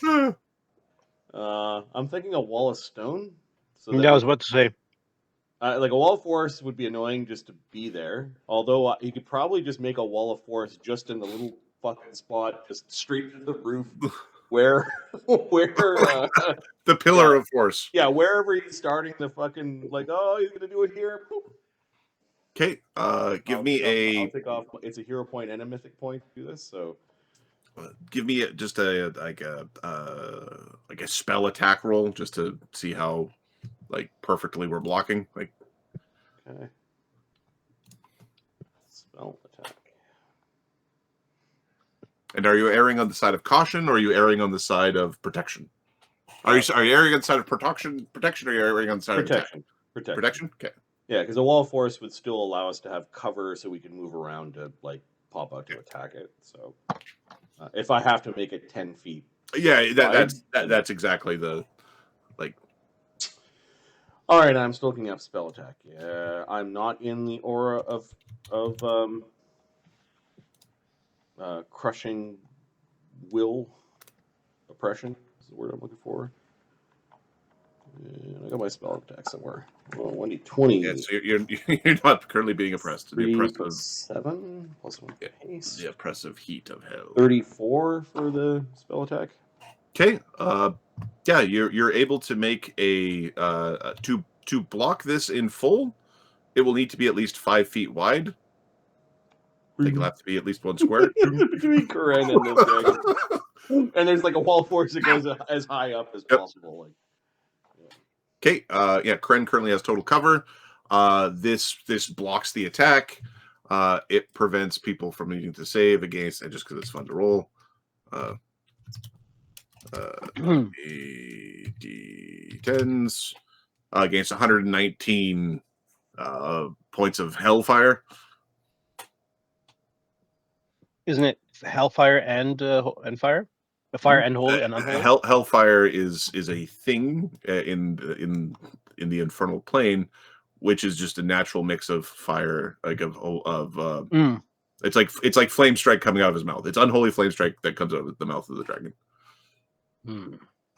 I'm thinking a wall of stone. So I was about to say. Like a wall of forest would be annoying just to be there. Although you could probably just make a wall of forest just in the little fucking spot, just straight to the roof, where the pillar of force. Yeah, wherever he's starting the fucking he's gonna do it here. Okay, give me I'll take off. It's a hero point and a mythic point to do this. So, give me just a spell attack roll just to see how perfectly we're blocking. Okay. Spell attack. And are you erring on the side of caution, or are you erring on the side of protection? Are you erring on the side of protection, or are you erring on the side of protection? Protection. Okay. Yeah, because a wall of force would still allow us to have cover, so we can move around to pop out to attack it. So, if I have to make it 10 feet, yeah, that's exactly the All right, I'm still looking up spell attack. Yeah, I'm not in the aura of crushing will oppression. Is the word I'm looking for. And I got my spell attack somewhere. 1d20. Yeah, so you're not currently being oppressed. 3 + 7 + 1 haste. The oppressive heat of hell. 34 for the spell attack. Okay. Yeah, you're able to make a to block this in full. It will need to be at least 5 feet wide. It'll have to be at least 1 square between Karen and this dragon. And there's a wall of force that goes as high up as possible. Okay. Yeah, Karen currently has total cover. This blocks the attack. It prevents people from needing to save against, and just because it's fun to roll. D10s against 119 points of hellfire. Isn't it hellfire and fire? The fire and holy and unholy. Hellfire is a thing in the infernal plane, which is just a natural mix of fire, it's like flame strike coming out of his mouth. It's unholy flame strike that comes out of the mouth of the dragon.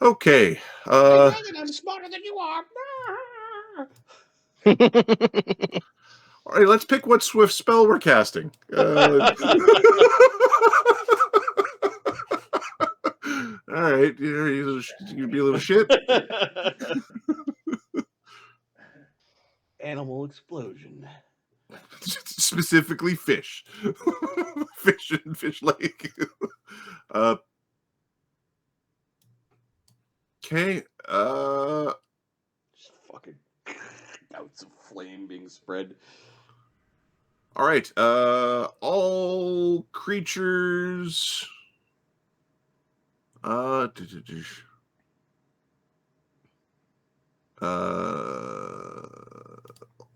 Okay. I'm smarter than you are. All right, let's pick what swift spell we're casting. All right, you be a little shit. Animal explosion. Specifically fish. Fish lake. Okay. Just fucking bouts of flame being spread. All right. All creatures.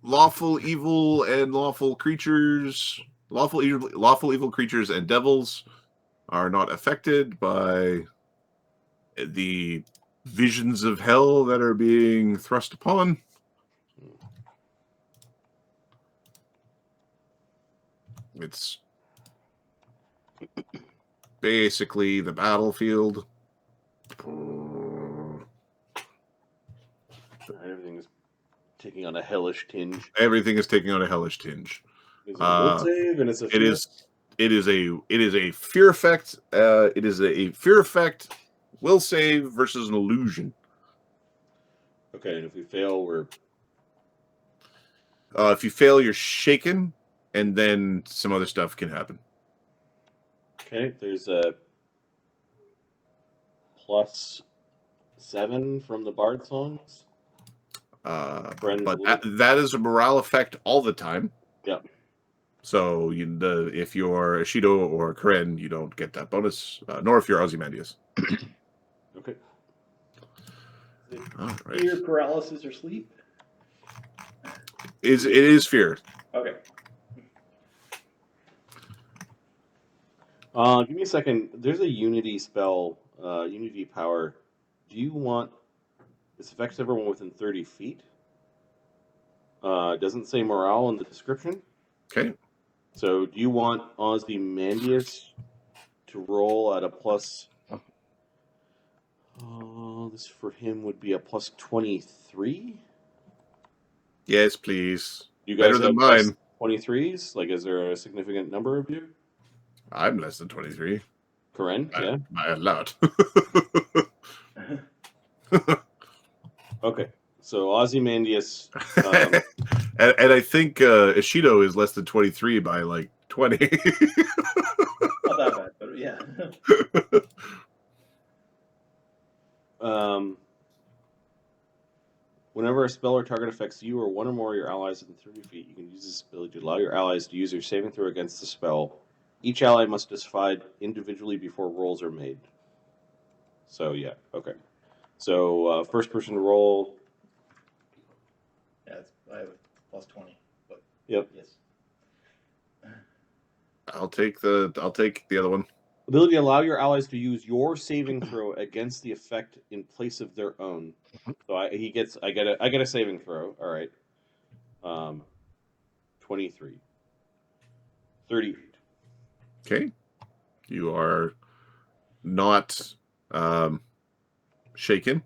Lawful evil and lawful creatures. Lawful evil creatures and devils are not affected by the visions of hell that are being thrust upon. It's basically the battlefield. Everything is taking on a hellish tinge. Everything is taking on a hellish tinge. Is it a will save and it's a fear? It is a fear effect. It is a fear effect will save versus an illusion. Okay, and if we fail, we're if you fail, you're shaken, and then some other stuff can happen. Okay, there's a +7 from the Bard songs. But that is a morale effect all the time. Yep. So if you're Ashido or Karen, you don't get that bonus, nor if you're Ozymandias. Okay. All right. Fear, paralysis, or sleep? It is fear. Okay. Give me a second. There's a unity spell, unity power. Do you want this affects everyone within 30 feet? Doesn't say morale in the description. Okay. So do you want Ozymandias to roll at a this for him would be a plus 23. Yes, please. You guys Better have than plus mine. 23s? Like, is there a significant number of you? I'm less than 23. Karen, yeah? By a lot. Okay. So Ozymandias, and I think Ishido is less than 23 by like 20. Not that bad, but yeah. whenever a spell or target affects you or one or more of your allies within 30 feet, you can use this ability to allow your allies to use their saving throw against the spell. Each ally must decide individually before rolls are made. So, yeah, okay. So, first person to roll. Yeah, I have a plus 20. But Yep. yes. I'll take the other one. Ability to allow your allies to use your saving throw against the effect in place of their own. So I get a saving throw. All right. 23. 38. Okay. You are not shaken.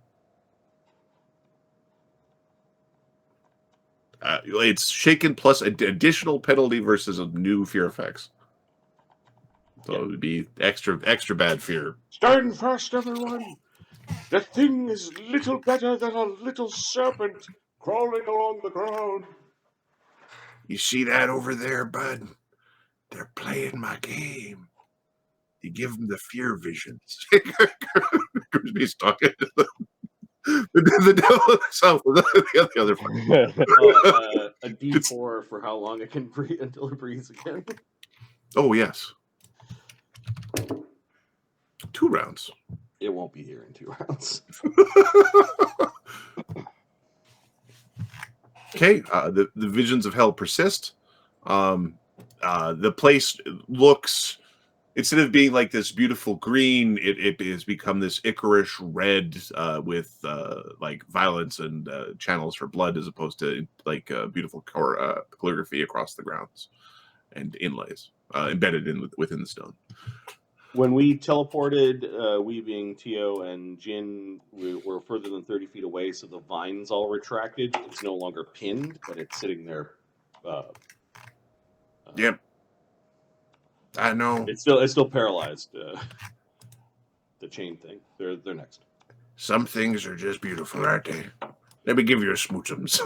It's shaken plus additional penalty versus a new fear effects. So Yeah. it would be extra bad fear. Stand fast, everyone! The thing is little better than a little serpent crawling along the ground. You see that over there, bud? They're playing my game. You give them the fear visions. Grimsby's talking to them. The devil himself, the other one. A D4 for how long it can breathe until it breathes again. Oh, yes. 2 rounds. It won't be here in 2 rounds. Okay, the visions of hell persist. The place looks, instead of being like this beautiful green, it has become this Icarish red with like violence and channels for blood, as opposed to like beautiful calligraphy across the grounds and inlays embedded within the stone. When we teleported, we being Tio and Jin, we were further than 30 feet away, so the vines all retracted. It's no longer pinned, but it's sitting there. Yep. I know. It's still paralyzed. The chain thing. They're next. Some things are just beautiful, aren't they? Let me give you a smoochums.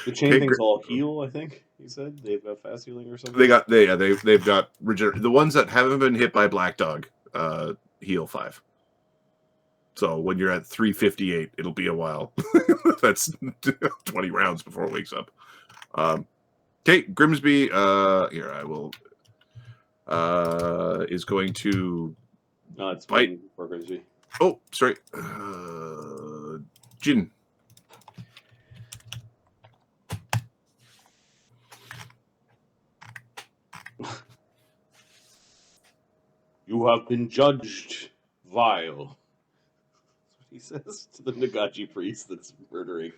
The chain things all heal, I think he said. They've got fast healing or something. They've got the ones that haven't been hit by Black Dog heal 5. So when you're at 358, it'll be a while. That's 20 rounds before it wakes up. Okay, Grimsby, here I will is going to No, it's bite for Grimsby. Oh, sorry. Jin. You have been judged vile. That's what he says to the Nagaji priest that's murdering.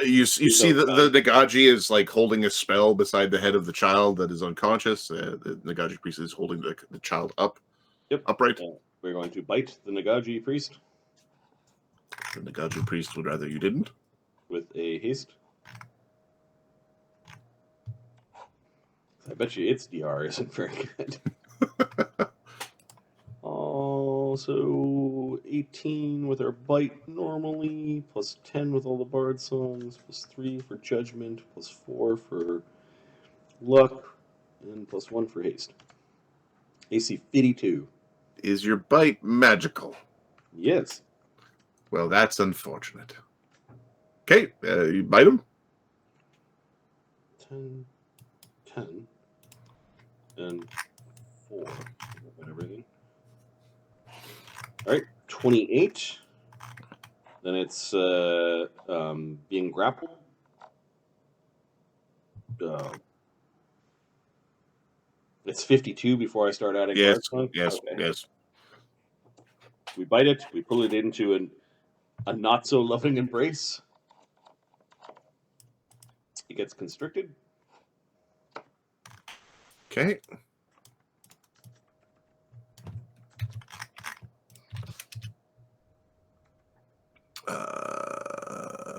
You see the Nagaji is like holding a spell beside the head of the child that is unconscious. The Nagaji priest is holding the child upright. We're going to bite the Nagaji priest. The Nagaji priest would rather you didn't. With a haste. I bet you its DR isn't very good. So 18 with our bite normally, plus 10 with all the bard songs, plus 3 for judgment, plus 4 for luck, and plus 1 for haste. AC 52. Is your bite magical? Yes. Well, that's unfortunate. Okay, you bite him? 10, and 4. And everything. All right, 28. Then it's being grappled. It's 52 before I start adding. Yes, okay. yes. We bite it. We pull it into a not so loving embrace. It gets constricted. Okay.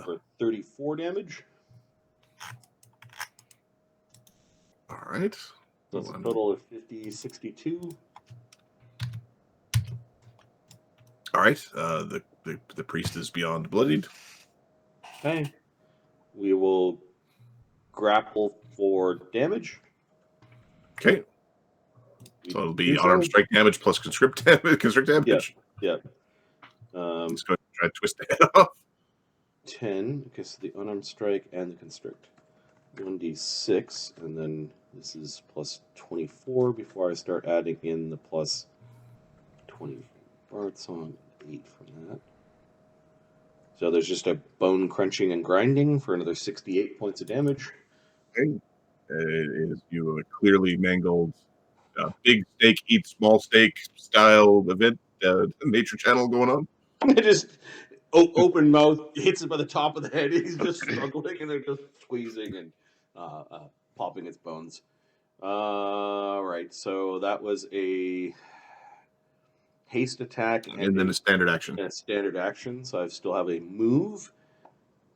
For 34 damage. All right. That's a total of 50, 62. All right. The priest is beyond bloodied. Okay. We will grapple for damage. Okay. We So it'll do be unarmed strike damage plus constrict damage. Yeah. I'm just going to try to twist the head off. 10. Okay, so the unarmed strike and the constrict. 1d6, and then this is plus 24 before I start adding in the plus 20 Bard Song, 8 from that. So there's just a bone crunching and grinding for another 68 points of damage. Okay. It is you a clearly mangled big steak eats small steak style event, nature channel going on. Just open mouth, hits it by the top of the head. He's just struggling, and they're just squeezing and popping its bones. Right, so that was a haste attack And then a standard action. And a standard action, so I still have a move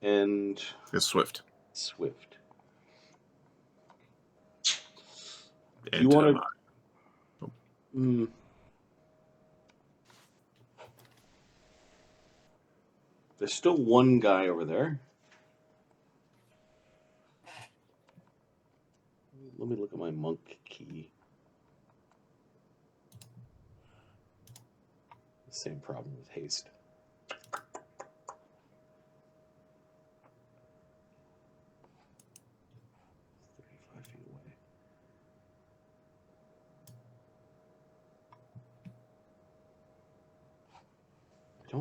and It's swift. Swift. And you want to? There's still one guy over there. Let me look at my monk key. Same problem with haste. I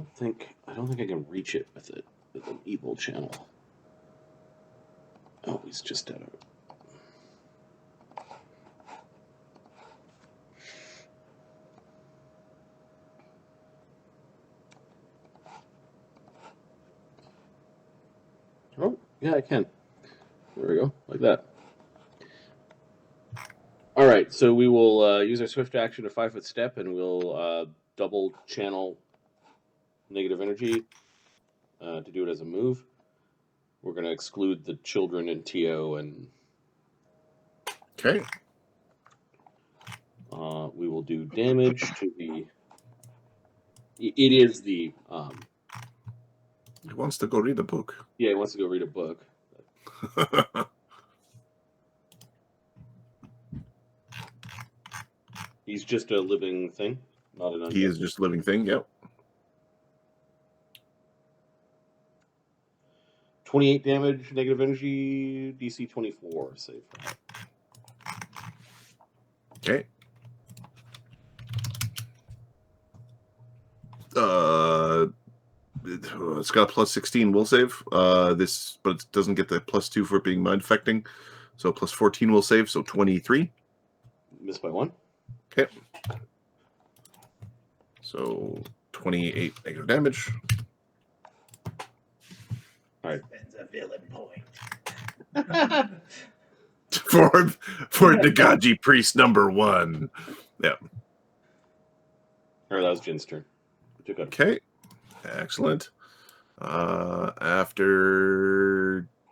don't think I can reach it with an evil channel. Oh, he's just out of it. Oh, yeah, I can. There we go, like that. All right, so we will use our swift action to 5-foot step, and we'll double channel negative energy to do it as a move. We're going to exclude the children and TO, and okay. We will do damage to the. It is the. He wants to go read a book. Yeah, he wants to go read a book. He's just a living thing, not an undead. He is just a living thing, yep. 28 damage, negative energy, DC 24. Save for that. Okay. It's got a plus 16 will save. But it doesn't get the plus 2 for it being mind affecting. So plus 14 will save, so 23. Missed by 1. Okay. So 28 negative damage. All right. That's a villain point. for Nagaji Priest number 1. Yeah. Or that was Jin's turn. Took out. Okay. Excellent. After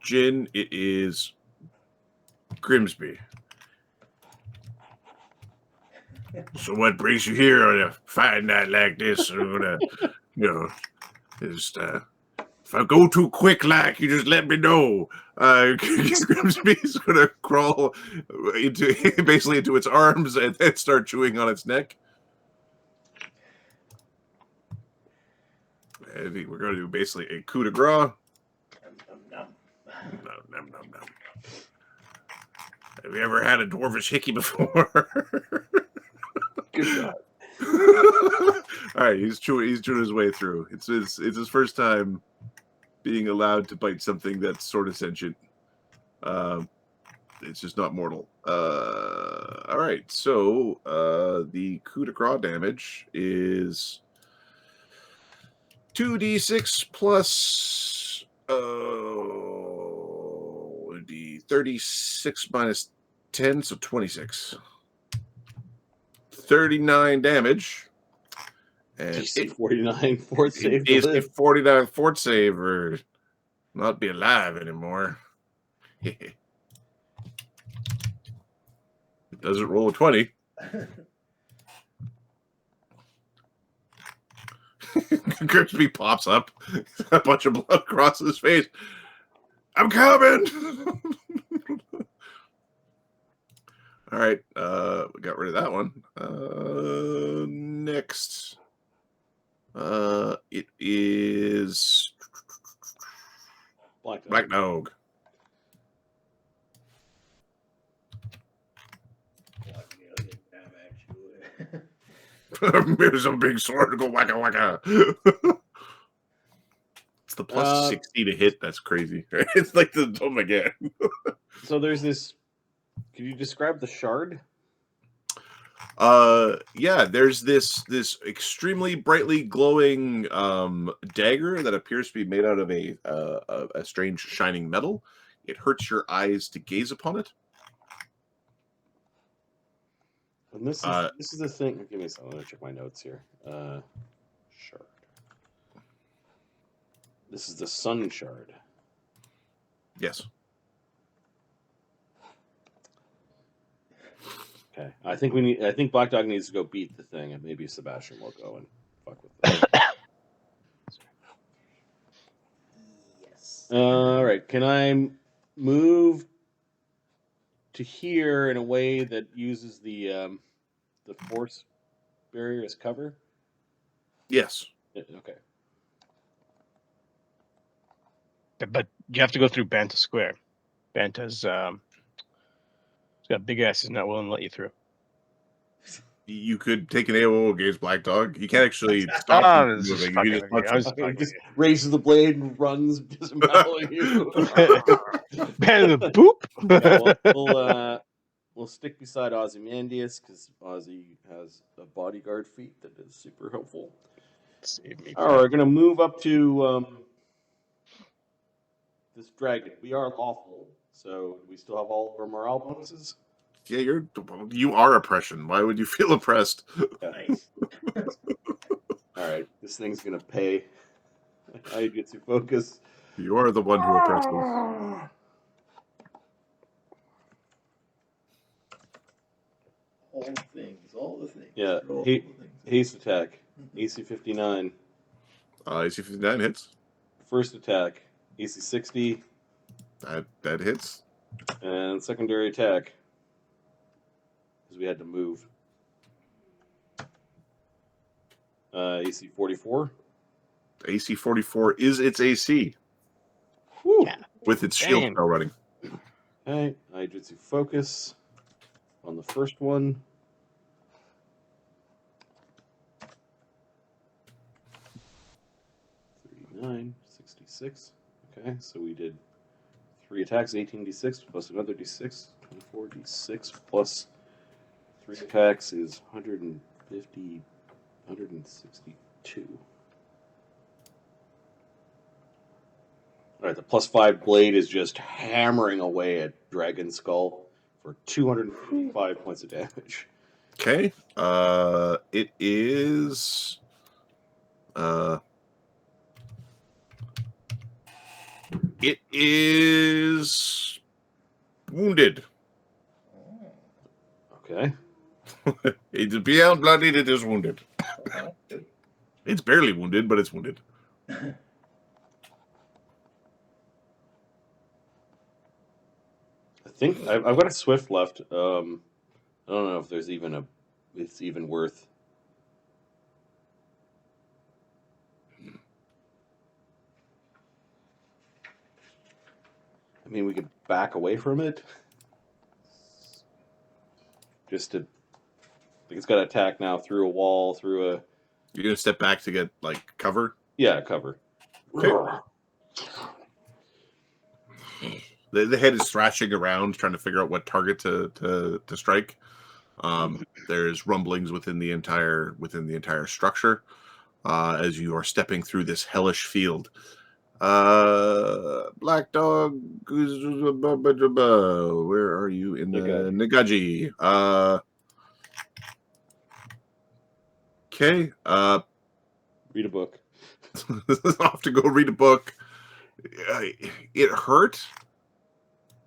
Jin, it is Grimsby. So what brings you here on a fine night like this? I'm gonna, just if I go too quick, like you just let me know. Grimsby's gonna crawl into its arms and then start chewing on its neck. And we're going to do basically a coup de grace. Nom, Nom, nom, nom. Have you ever had a dwarvish hickey before? Good shot. All right, he's chewing his way through. It's his first time being allowed to bite something that's sort of sentient. It's just not mortal. All right, so the coup de grace damage is 2d6 plus would be 36 minus 10, so 26. 39 damage. And DC 49 fourth save. to DC live. 49 fort save or not be alive anymore. It doesn't roll a 20. Grimsby pops up, a bunch of blood across his face. I'm coming. All right, we got rid of that one. Next, it is Black Dog. Here's a big sword to go wacka wacka. It's the plus 60 to hit. That's crazy. It's like the oh my god. So there's this. Can you describe the shard? Yeah, there's this extremely brightly glowing dagger that appears to be made out of a strange shining metal. It hurts your eyes to gaze upon it. And this is the thing. Give me a second. Let me check my notes here. Shard. This is the sun shard. Yes. Okay. I think Black Dog needs to go beat the thing, and maybe Sebastian will go and fuck with it. Yes. All right. Can I move to here in a way that uses the force barrier as cover? Yes. Okay. But you have to go through Banta Square. Banta's he's got big asses, not willing to let you through. You could take an AOO against Black Dog. You can't actually stop him from moving. You just punch him. He just raises the blade and runs, disemboweling you. Banta, boop. Yeah, we'll stick beside Ozymandias because Ozzy has a bodyguard feat that is super helpful. Save me. All right, we're gonna move up to this dragon. We are lawful, so we still have all of our morale bonuses. Yeah, you are oppression. Why would you feel oppressed? Nice. All right, this thing's gonna pay. I get to focus. You are the one who oppresses. All the things. Yeah, All the things. haste attack, AC 59. AC 59 hits. First attack, AC 60, That hits. and secondary attack, because we had to move. AC 44. AC 44 is its AC. Whew. Yeah. With its shield Damn. spell running. Okay, I get to focus on the first one. $39, 66. Okay, so we did 3 attacks, 18d6 plus another d6, 24d6 plus 3 attacks is 150, 162. All right, the +5 blade is just hammering away at Dragon Skull for 255 points of damage. Okay. It is. It is wounded. Okay. It's beyond bloodied. It is wounded. It's barely wounded, but it's wounded. I think I've got a Swift left. I don't know if there's even it's even worth. I mean, we could back away from it. Just to, like, it's got to attack now through a wall, through a. You're gonna step back to get like cover. Yeah, cover. Okay. The head is thrashing around, trying to figure out what target to strike. There's rumblings within the entire structure as you are stepping through this hellish field. Black Dog, where are you in the Nagaji? Okay. Read a book. Off to go read a book. It hurt.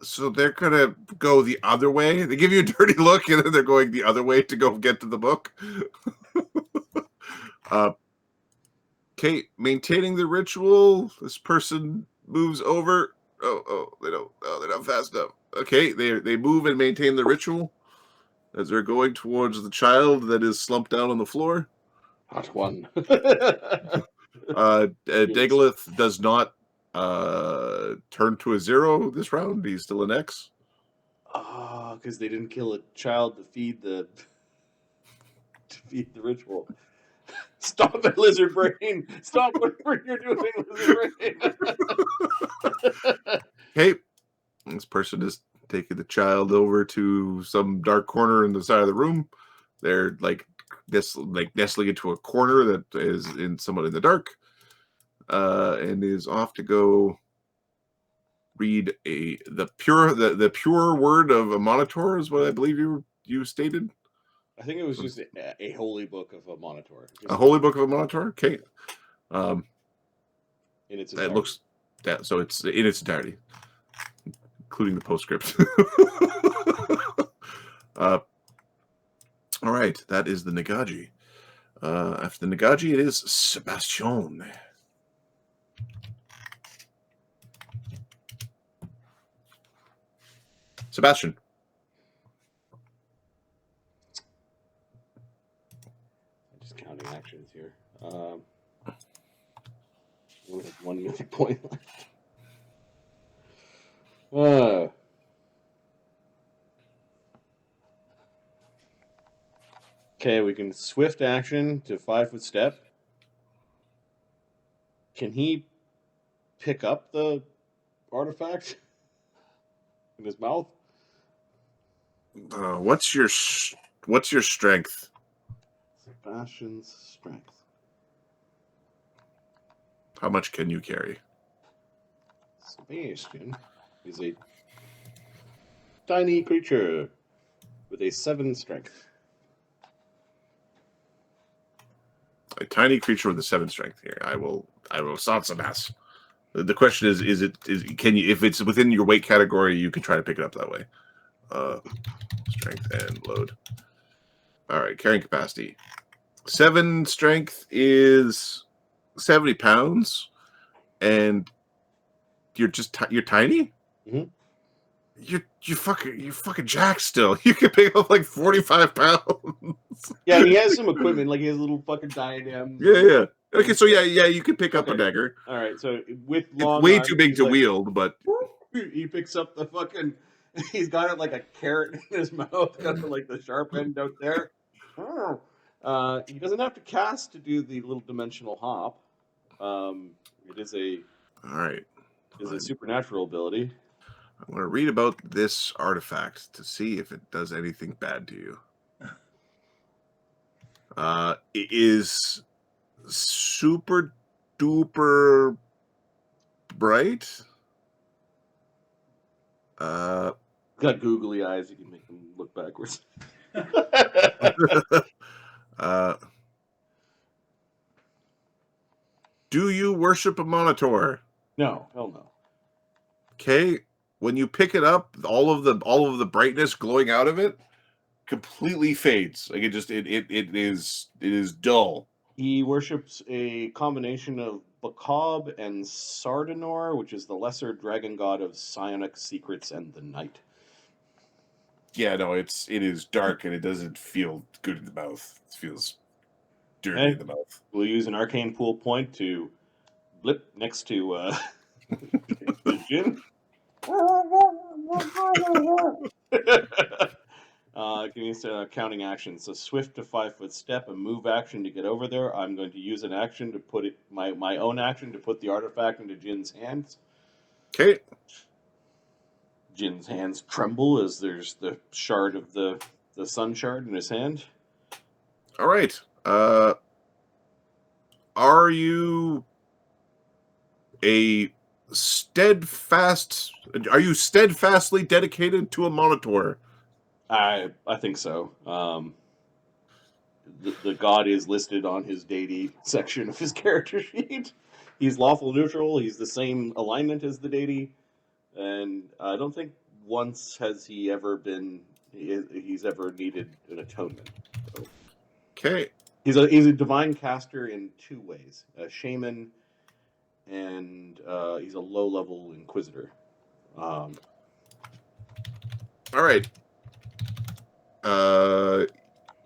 So they're going to go the other way. They give you a dirty look, and then they're going the other way to go get to the book. Kate, maintaining the ritual. This person moves over. They're not fast enough. Okay, they move and maintain the ritual as they're going towards the child that is slumped down on the floor. Hot one. Daelegoth does not turn to a 0 this round. He's still an X. Oh, because they didn't kill a child to feed the ritual. Stop it, lizard brain! Stop whatever you're doing, lizard brain. Hey, this person is taking the child over to some dark corner in the side of the room. They're nestling into a corner that is somewhat in the dark, and is off to go read the pure word of Amaunatori is what I believe you stated. I think it was just a holy book of Amaunatori. A holy book of Amaunatori. Okay. In its It looks that so it's in its entirety, including the postscript. All right, that is the Nagaji. After the Nagaji, it is Sebastian. Sebastian. Just counting actions here. We have 1 mythic point left. Okay, we can swift action to 5-foot step. Can he pick up the artifact in his mouth? What's your strength? Sebastian's strength. How much can you carry? Sebastian is a tiny creature with a 7 strength. A tiny creature with a 7 strength. Here, I will start some ass. The question is can you, if it's within your weight category, you can try to pick it up that way. Strength and load. All right, carrying capacity. 7 strength is 70 pounds, and you're tiny. Mm-hmm. You're fucking jacked still. You can pick up like 45 pounds. Yeah, he has some equipment, like he has a little fucking diadem. Yeah. Okay, so yeah, you can pick up a dagger. All right, so with long It's way arms, too big he's to like, wield, but he picks up the fucking. He's got it like a carrot in his mouth, got like the sharp end out there. He doesn't have to cast to do the little dimensional hop. It is a supernatural ability. I'm going to read about this artifact to see if it does anything bad to you. It is super duper bright. Got googly eyes. You can make them look backwards. Do you worship Amaunatori? No, hell no. Okay, when you pick it up, all of the brightness glowing out of it completely fades. Like it is dull. He worships a combination of Bacab and Sardanor, which is the lesser dragon god of psionic secrets and the night. Yeah, no, it is dark and it doesn't feel good in the mouth. It feels dirty in the mouth. We'll use an arcane pool point to blip next to the gin. Can use counting actions. So swift to 5-foot step, a move action to get over there. I'm going to use an action to put it my own action to put the artifact into Jin's hands. Okay. Jin's hands tremble as there's the shard of the sun shard in his hand. All right. Are you steadfastly dedicated to Amaunatori? I think so. the god is listed on his deity section of his character sheet. He's lawful neutral. He's the same alignment as the deity, and I don't think once has he ever been. He's ever needed an atonement. So Okay. he's a divine caster in two ways: a shaman, and he's a low level inquisitor. All right.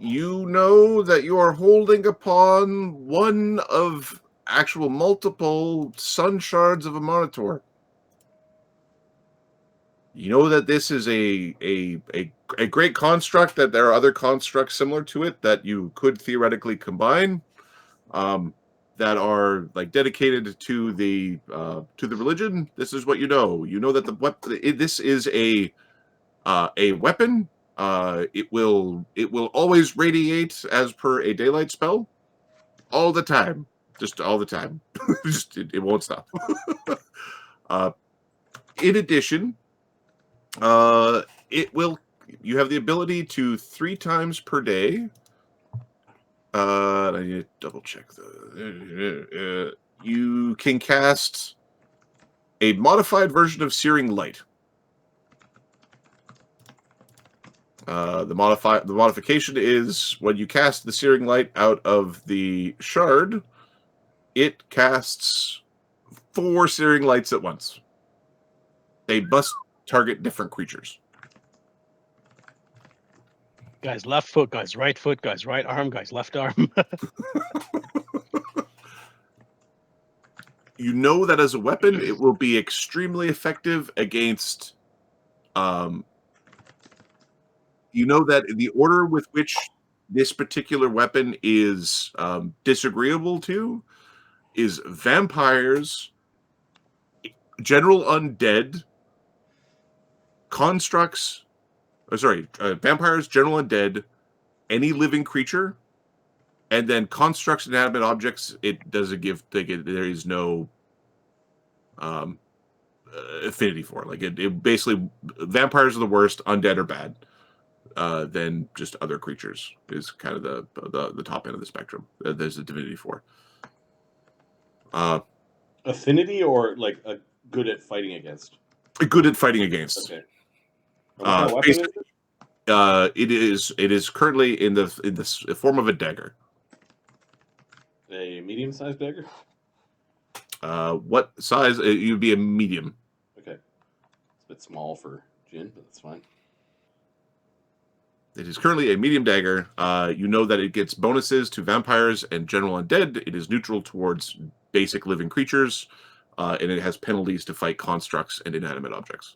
You know that you are holding upon one of actual multiple sun shards of Amaunator. You know that this is a great construct, that there are other constructs similar to it that you could theoretically combine, that are like dedicated to the religion. This is what you know. You know that this is a weapon. It will always radiate as per a daylight spell, all the time, just all the time. It won't stop. In addition, it will. You have the ability to 3 times per day. I need to double check you can cast a modified version of Searing Light. The modification is when you cast the Searing Light out of the shard, it casts 4 Searing Lights at once. They must target different creatures. Guys, left foot, guys, right foot, guys, right arm, guys, left arm. You know that as a weapon, it will be extremely effective against. You know that the order with which this particular weapon is disagreeable to is vampires, general undead, constructs. Vampires, general undead, any living creature, and then constructs, inanimate objects. It doesn't give. There is no affinity for. Like it basically, vampires are the worst. Undead are bad. Then just other creatures is kind of the top end of the spectrum. There's a divinity for. Affinity or like a good at fighting against? Good at fighting against. Okay. What kind of weapon is it? It is currently in the form of a dagger. A medium-sized dagger? What size? You'd be a medium. Okay. It's a bit small for Jin, but that's fine. It is currently a medium dagger. You know that it gets bonuses to vampires and general undead. It is neutral towards basic living creatures, and it has penalties to fight constructs and inanimate objects.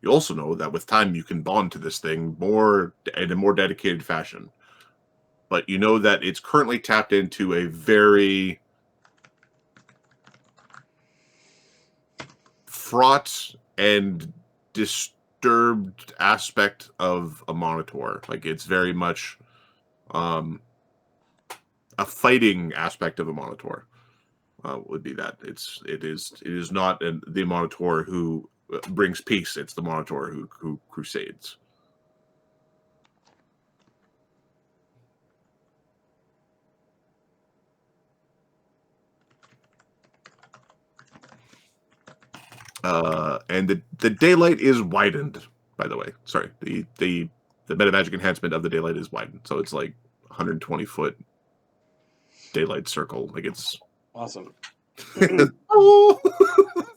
You also know that with time you can bond to this thing more in a more dedicated fashion. But you know that it's currently tapped into a very fraught and disturbed aspect of Amaunator. Like it's very much a fighting aspect of Amaunator. Would be that it is not the Amaunator who brings peace. It's the Amaunator who crusades. And the daylight is widened, by the way. Sorry, the meta magic enhancement of the daylight is widened, so it's like 120-foot daylight circle. Like it's Awesome. oh,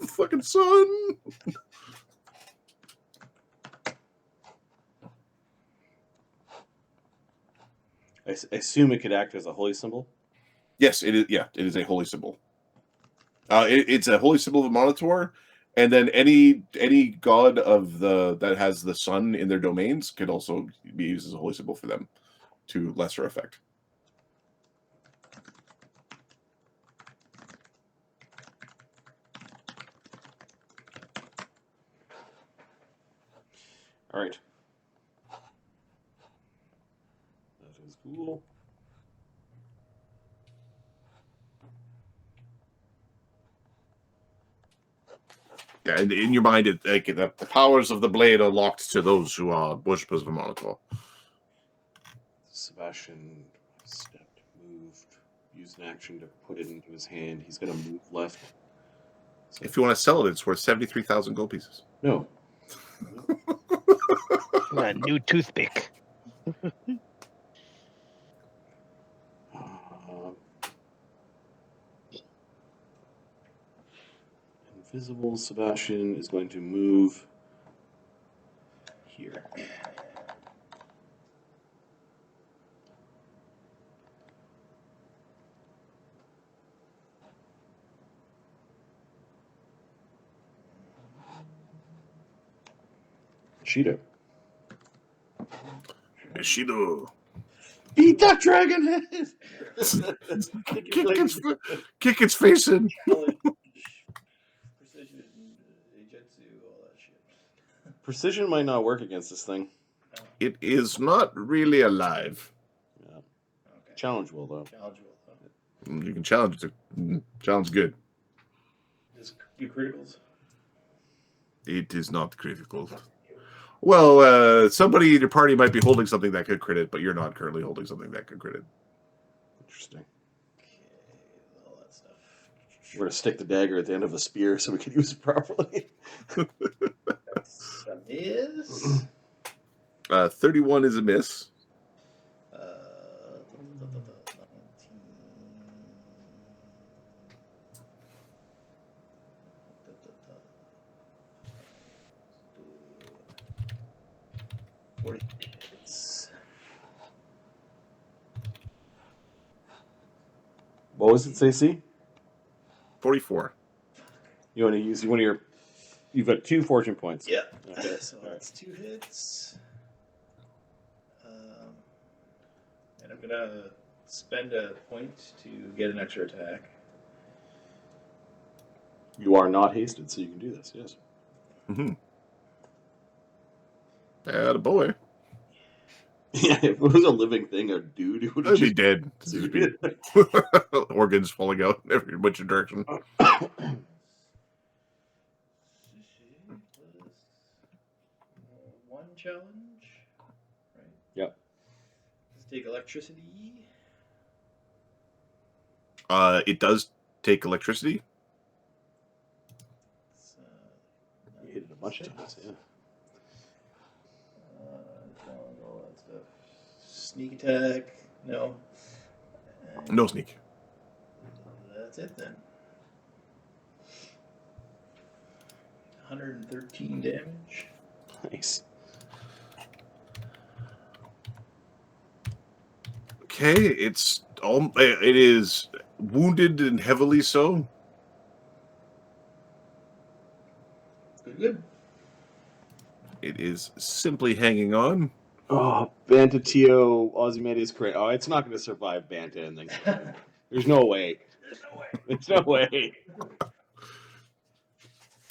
fucking sun. I assume it could act as a holy symbol. Yes, it is. Yeah, it is a holy symbol. It's a holy symbol of Amaunator, and then any god of that has the sun in their domains could also be used as a holy symbol for them, to lesser effect. All right. That is cool. Yeah, in your mind, the powers of the blade are locked to those who are worshippers of Amaunator. Sebastian stepped, moved, used an action to put it into his hand. He's going to move left. So, If you want to sell it, it's worth 73,000 gold pieces. no. A new toothpick. Invisible Sebastian is going to move here. Shido. Shido. Beat that dragon head! Kick its face in. Challenge, precision, Jetsu, all that shit. Precision might not work against this thing. It is not really alive. Yeah. Okay. Challenge will, though. Challenge will, though. You can challenge it. Challenge good. Does do criticals? It is not critical. Well, somebody in your party might be holding something that could crit it, but you're not currently holding something that could crit it. Interesting. Okay, all that stuff. We're going to stick the dagger at the end of a spear so we can use it properly. That's a miss. 31 is a miss. 40 hits. What was it, CC? 44. You want to use one of your... You've got 2 fortune points. Yeah. Okay. So that's 2 hits. And I'm gonna spend a point to get an extra attack. You are not hasted, so you can do this, yes. Mm-hmm. Attaboy. Yeah, if it was a living thing, a dude, it would have I'd be just... dead. Just be organs falling out in every which direction. One challenge, right? Yep. Let's take electricity. It does take electricity. It's, You hit it a bunch of times, yeah. all that stuff. Sneak attack. No. And No sneak. that's it then. 113 damage. Nice. Okay, it is wounded and heavily so. Good. It is simply hanging on. Oh, Banta Tio, Ozymandias crit. Oh, it's not going to survive Banta and then kill him. There's no way. There's no way. There's no way.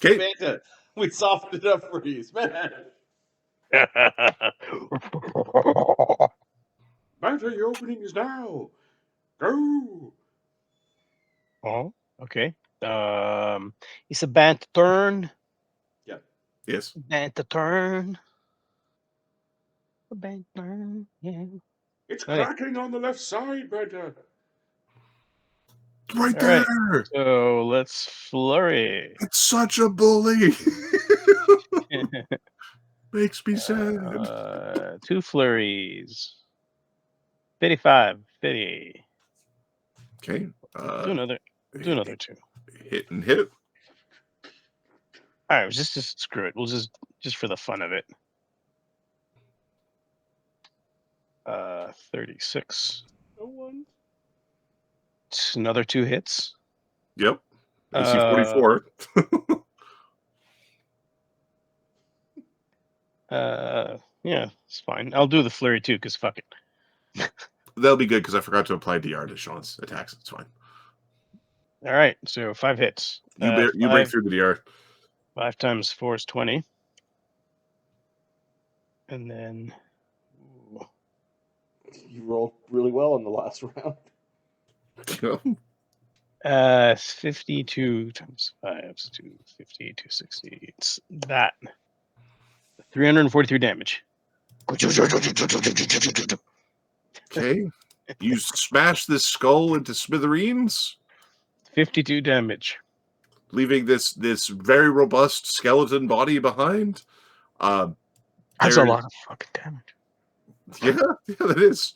Okay, Banta, we softened it up for you, man. Banta, your opening is now. Go. Oh, okay. It's a band turn. yes. Band to turn. A band turn. Yeah. It's Okay. cracking on the left side, Banta. Right All right. there. So let's flurry. It's such a bully. Makes me sad. 2 flurries. 55, 50. Okay. Do another 2. Hit and hit. All right, just screw it. We'll just for the fun of it. 36. No one. It's another 2 hits. Yep. AC 44. Yeah, it's fine. I'll do the flurry too, because fuck it. That'll be good because I forgot to apply DR to Sean's attacks. It's fine. All right, so 5 hits. You break through the DR. 5 times 4 is 20. And then You rolled really well in the last round. It's 52 times 5 is 250, 260. It's that. 343 damage. Okay. You smash this skull into smithereens, 52 damage. leaving this very robust skeleton body behind. That's a lot of fucking damage. Yeah, that is.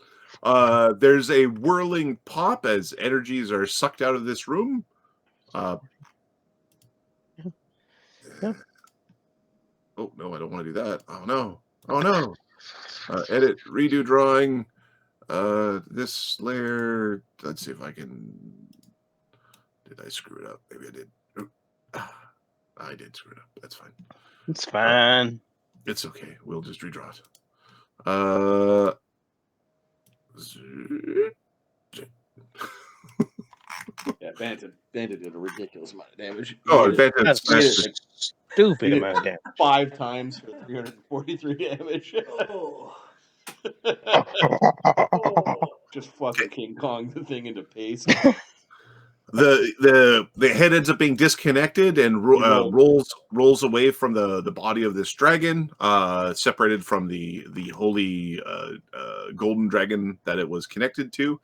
There's a whirling pop as energies are sucked out of this room. Yeah. Oh no, I don't want to do that. Oh no. Edit, redo drawing. This layer. Let's see if I can. Did I screw it up? Maybe I did. I did screw it up. That's fine. It's fine. It's okay. We'll just redraw it. Yeah, Bandit did a ridiculous amount of damage. Oh, He did That's Bandit stupid amount of damage. 5 times for 343 damage. Oh. Just fucking King Kong the thing into paste. the head ends up being disconnected and rolls away from the body of this dragon, separated from the holy golden dragon that it was connected to.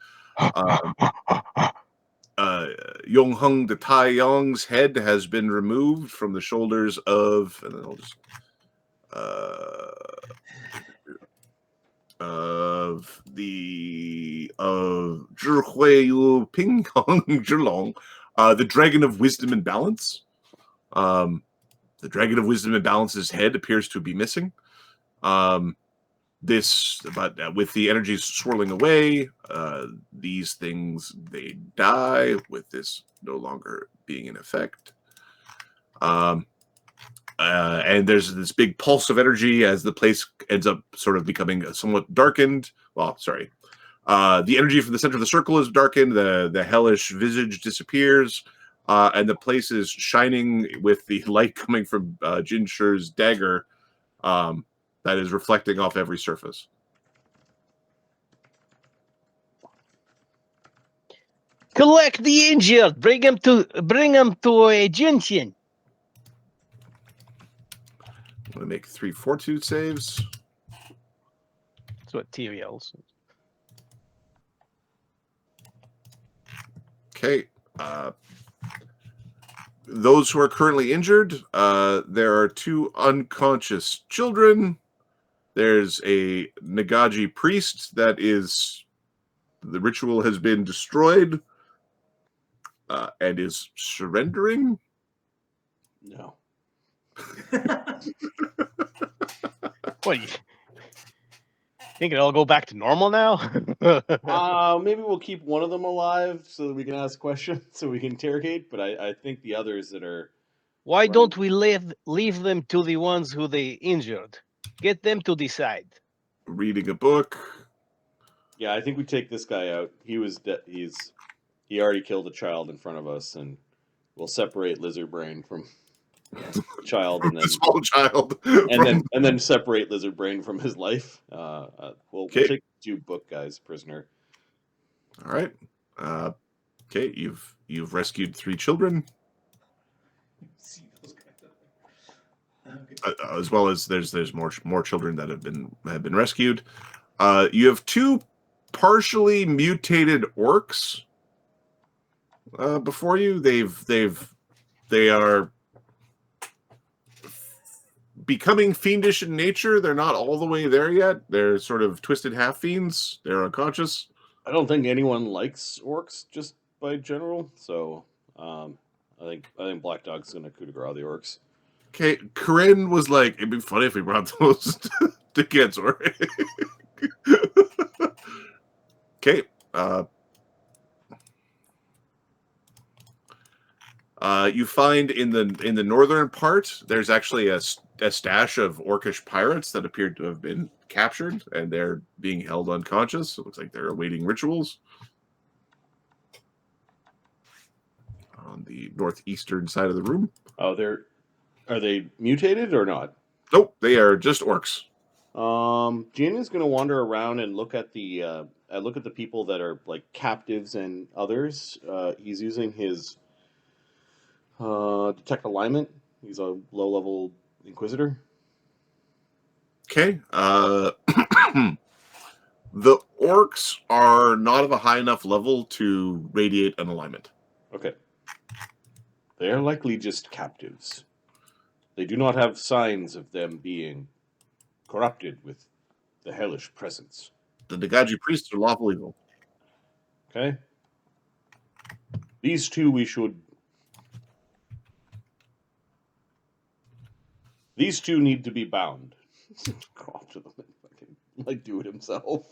Yonghung the Tai Yong's head has been removed from the shoulders of, and then I'll just Zhihui Ping Hong Zhilong, the Dragon of Wisdom and Balance. The Dragon of Wisdom and Balance's head appears to be missing. But with the energies swirling away, these things, they die with this no longer being in effect. And there's this big pulse of energy as the place ends up sort of becoming somewhat darkened. Well, sorry. The energy from the center of the circle is darkened. The hellish visage disappears. And the place is shining with the light coming from Jin Shur's dagger that is reflecting off every surface. Collect the injured. Bring them to a junction. I'm going to make 3 fortitude saves. That's what Tio yells. Okay. Those who are currently injured, there are 2 unconscious children. There's a Nagaji priest that is... The ritual has been destroyed and is surrendering. No. What? You think it'll go back to normal now? Maybe we'll keep one of them alive so that we can ask questions, so we can interrogate. But I think the others that are... Why don't we leave them to the ones who they injured? Get them to decide. Reading a book. Yeah, I think we take this guy out. He already killed a child in front of us, and we'll separate Lizard Brain from child, and then small child, and then separate Lizard Brain from his life. We'll take the 2 book guys prisoner. All right. Okay, you've rescued 3 children, as well as there's more children that have been rescued. You have 2 partially mutated orcs before you. They are becoming fiendish in nature. They're not all the way there yet. They're sort of twisted half fiends. They're unconscious. I don't think anyone likes orcs just by general, so I think Black Dog's gonna coup de grace the orcs. Okay, Corinne was like, it'd be funny if we brought those to Gensor. Okay. You find in the northern part, there's actually a stash of orcish pirates that appeared to have been captured, and they're being held unconscious. It looks like they're awaiting rituals. On the northeastern side of the room. Oh, are they mutated or not? Nope, they are just orcs. Jin is going to wander around and look at the I look at the people that are like captives and others. He's using his detect alignment. He's a low-level inquisitor. Okay. The orcs are not of a high enough level to radiate an alignment. Okay. They are likely just captives. They do not have signs of them being corrupted with the hellish presence. The Nagaji priests are lawful evil. Okay? These two we should... These two need to be bound. Go up to them and fucking, like, do it himself.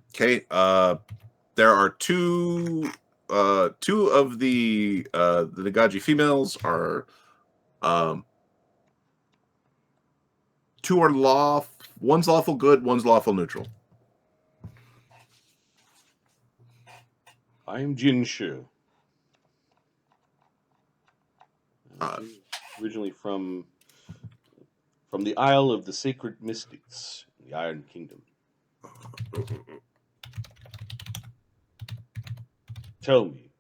Okay. There are two of the Nagaji females are two are one's lawful good, one's lawful neutral. I'm Jin Shu. Originally from the Isle of the Sacred Mystics, the Iron Kingdom. Tell me,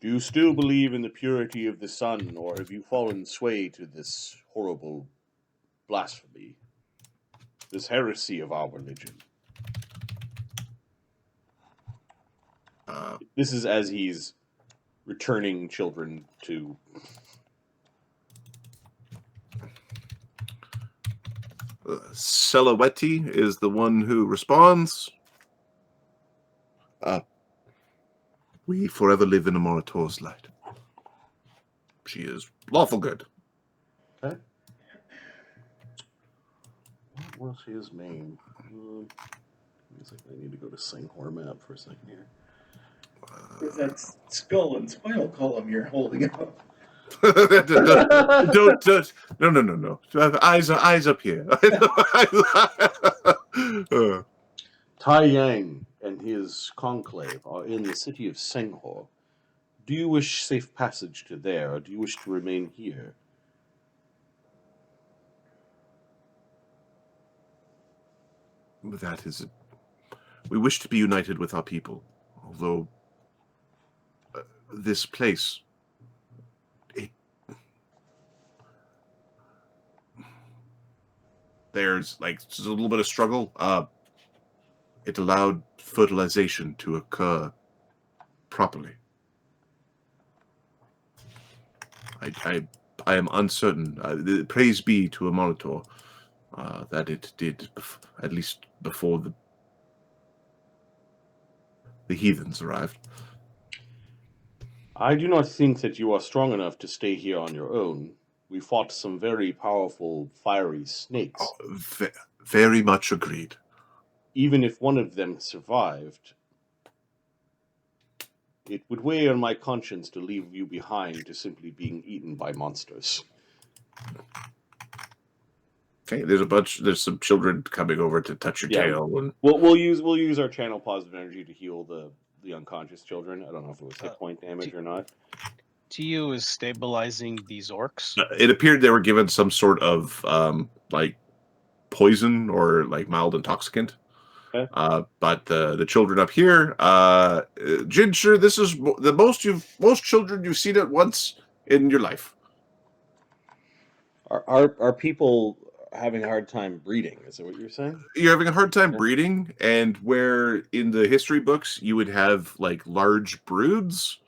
do you still believe in the purity of the sun, or have you fallen sway to this horrible blasphemy, this heresy of our religion? This is as he's returning children to... Silhouette is the one who responds. We forever live in Amaunatori's light. She is lawful good. Okay. What was his name? I need to go to Singhor map for a second here. Is that skull and spinal column you're holding up? don't. No. Eyes up here. Tai Yang and his conclave are in the city of Singhor. Do you wish safe passage to there, or do you wish to remain here? That is, we wish to be united with our people, although this place, there's like just a little bit of struggle. It allowed fertilization to occur properly. I am uncertain. Praise be to Amaunator that it did, at least before the heathens arrived. I do not think that you are strong enough to stay here on your own. We fought some very powerful fiery snakes. Very much agreed. Even if one of them survived, it would weigh on my conscience to leave you behind to simply being eaten by monsters. Okay, there's some children coming over to touch your tail. And... We'll use our channel positive energy to heal the unconscious children. I don't know if it was hit point damage or not. TU is stabilizing these orcs. It appeared they were given some sort of like poison or like mild intoxicant. Okay. But the children up here, Ginger, this is the most children you've seen at once in your life. Are people having a hard time breeding? Is that what you're saying? You're having a hard time breeding, and where in the history books you would have like large broods,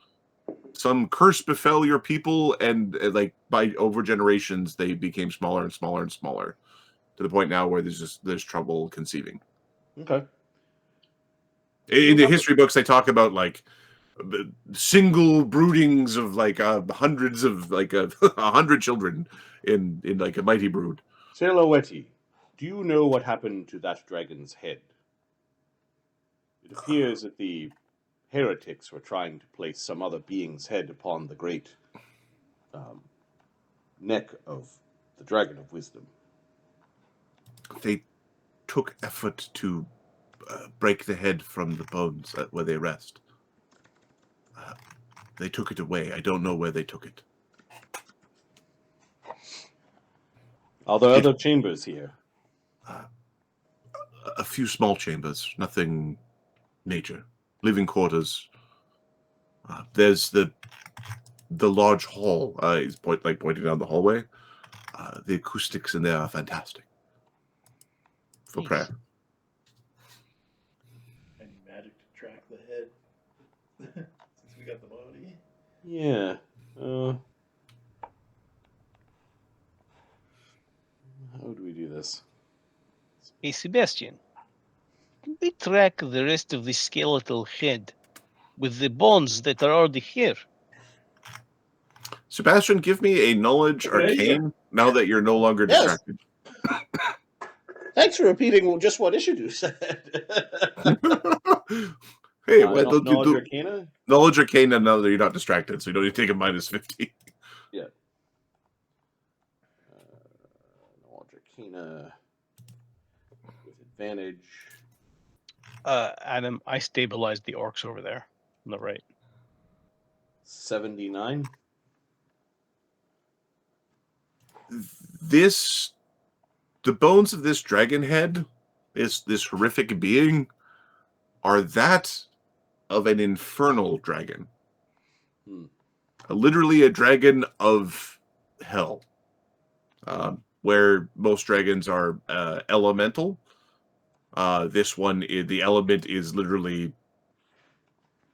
some curse befell your people, and like by over generations they became smaller and smaller and smaller, to the point now where there's trouble conceiving. Okay. In the history books, they talk about like single broodings of like hundreds of like 100 children in like a mighty brood. Silhouette, do you know what happened to that dragon's head? It appears that the heretics were trying to place some other being's head upon the great neck of the Dragon of Wisdom. They took effort to break the head from the bones where they rest. They took it away. I don't know where they took it. Are there other chambers here? few small chambers, nothing major. Living quarters. There's the large hall. He's pointing down the hallway. The acoustics in there are fantastic. For Nice. prayer. Any magic to track the head? Since we got the body. Yeah. How do we do this? Hey, Sebastian, can we track the rest of the skeletal head with the bones that are already here? Sebastian, give me a knowledge Good idea. arcane now that you're no longer Yes. distracted. Thanks for repeating just what Ishidu said. Hey, why don't you Knowledge do Arcana? knowledge arcane now that you're not distracted, so you don't need to take a -50. Yeah. Knowledge Arcana with advantage. Adam, I stabilized the orcs over there on the right. 79. The bones of this dragon head, this horrific being, are that of an infernal dragon. Literally a dragon of hell. Where most dragons are elemental. This one, the element is literally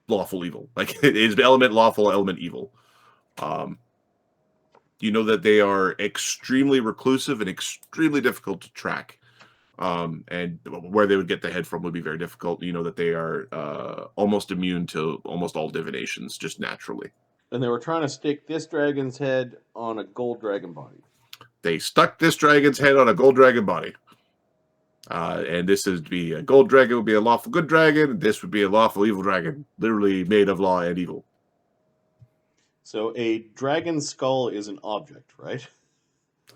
lawful evil. Like, it is element lawful, element evil. You know that they are extremely reclusive and extremely difficult to track. And where they would get the head from would be very difficult. You know that they are almost immune to almost all divinations, just naturally. And they were trying to stick this dragon's head on a gold dragon body. They stuck this dragon's head on a gold dragon body. And this would be a gold dragon would be a lawful good dragon. And this would be a lawful evil dragon, literally made of law and evil. So a dragon skull is an object, right?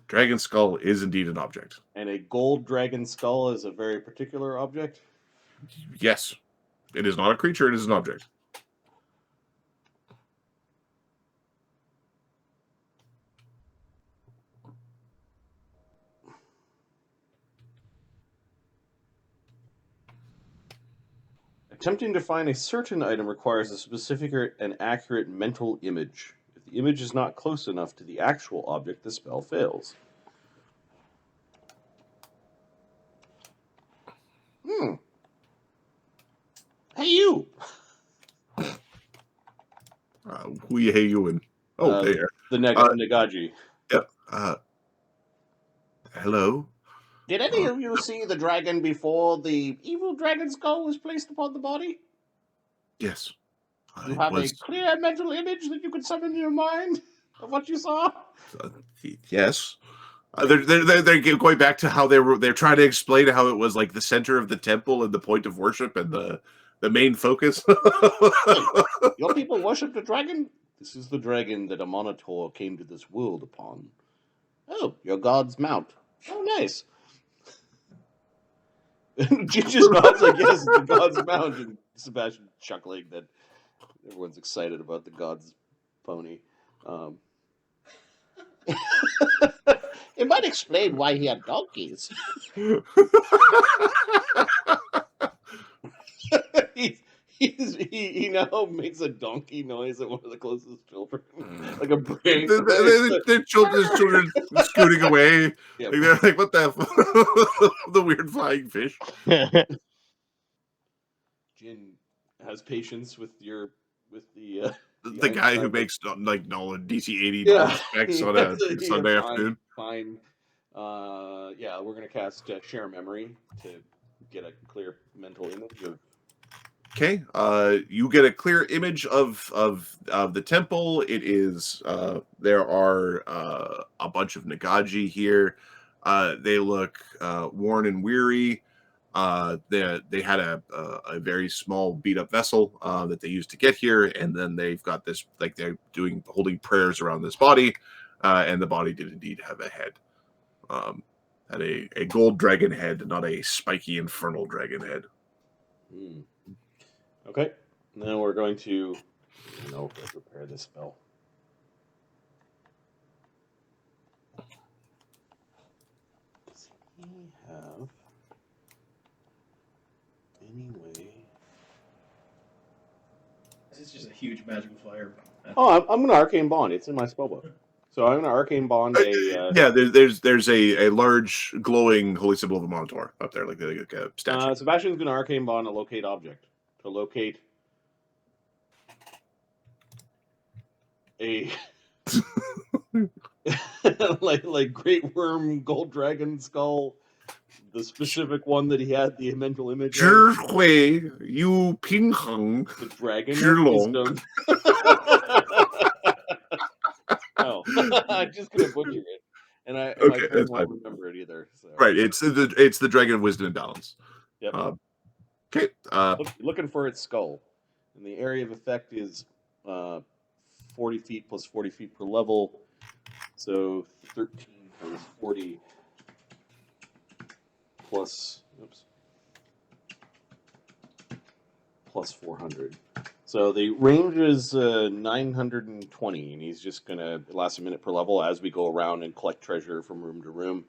Dragon skull is indeed an object. And a gold dragon skull is a very particular object? Yes. It is not a creature, it is an object. Attempting to find a certain item requires a specific and accurate mental image. If the image is not close enough to the actual object, the spell fails. Hey, you! Who you hey you in? Oh, there. The Nagaji. Yep. Hello? Did any of you see the dragon before the evil dragon skull was placed upon the body? Yes. You have a clear mental image that you could summon in your mind of what you saw? Yes. They're going back to how they're trying to explain how it was like the center of the temple and the point of worship and the main focus. Your people worship the dragon? This is the dragon that Amaunatori came to this world upon. Oh, your god's mount. Oh, nice. Ginger's nods like, yes, the god's mount. And Sebastian chuckling that everyone's excited about the god's pony. It might explain why he had donkeys. He now makes a donkey noise at one of the closest children, like a break. Their children scooting away. Yep. Like, they're like, what the the weird flying fish. Jin has patience with the guy who makes like DC 80 specs on a Sunday afternoon. Fine. Yeah, we're gonna cast Share Memory to get a clear mental image of. Okay, you get a clear image of the temple. It is there are a bunch of Nagaji here. They look worn and weary. They had a very small beat up vessel that they used to get here, and then they've got this like they're holding prayers around this body, and the body did indeed have a head. Had a gold dragon head, not a spiky infernal dragon head. Okay, now we're going to prepare this spell. Does he have? huge magical fire. Oh, I'm going to arcane bond. It's in my spellbook. So I'm going to arcane bond a. Yeah, there's a large glowing holy symbol of Amaunator up there, like a statue. Sebastian's going to arcane bond a locate object to locate a like great worm, gold dragon skull, the specific one that he had the mental image of. Zhihui Yu Pingheng The dragon of Zhilong. wisdom. No, I'm just gonna butcher it, and my Okay, friend that's won't fine. remember it either. So. Right, it's the dragon of wisdom and balance. Yep. Okay. Looking for its skull, and the area of effect is 40 feet plus 40 feet per level, so 13 times 40 plus plus 400. So the range is 920, and he's just gonna last a minute per level as we go around and collect treasure from room to room.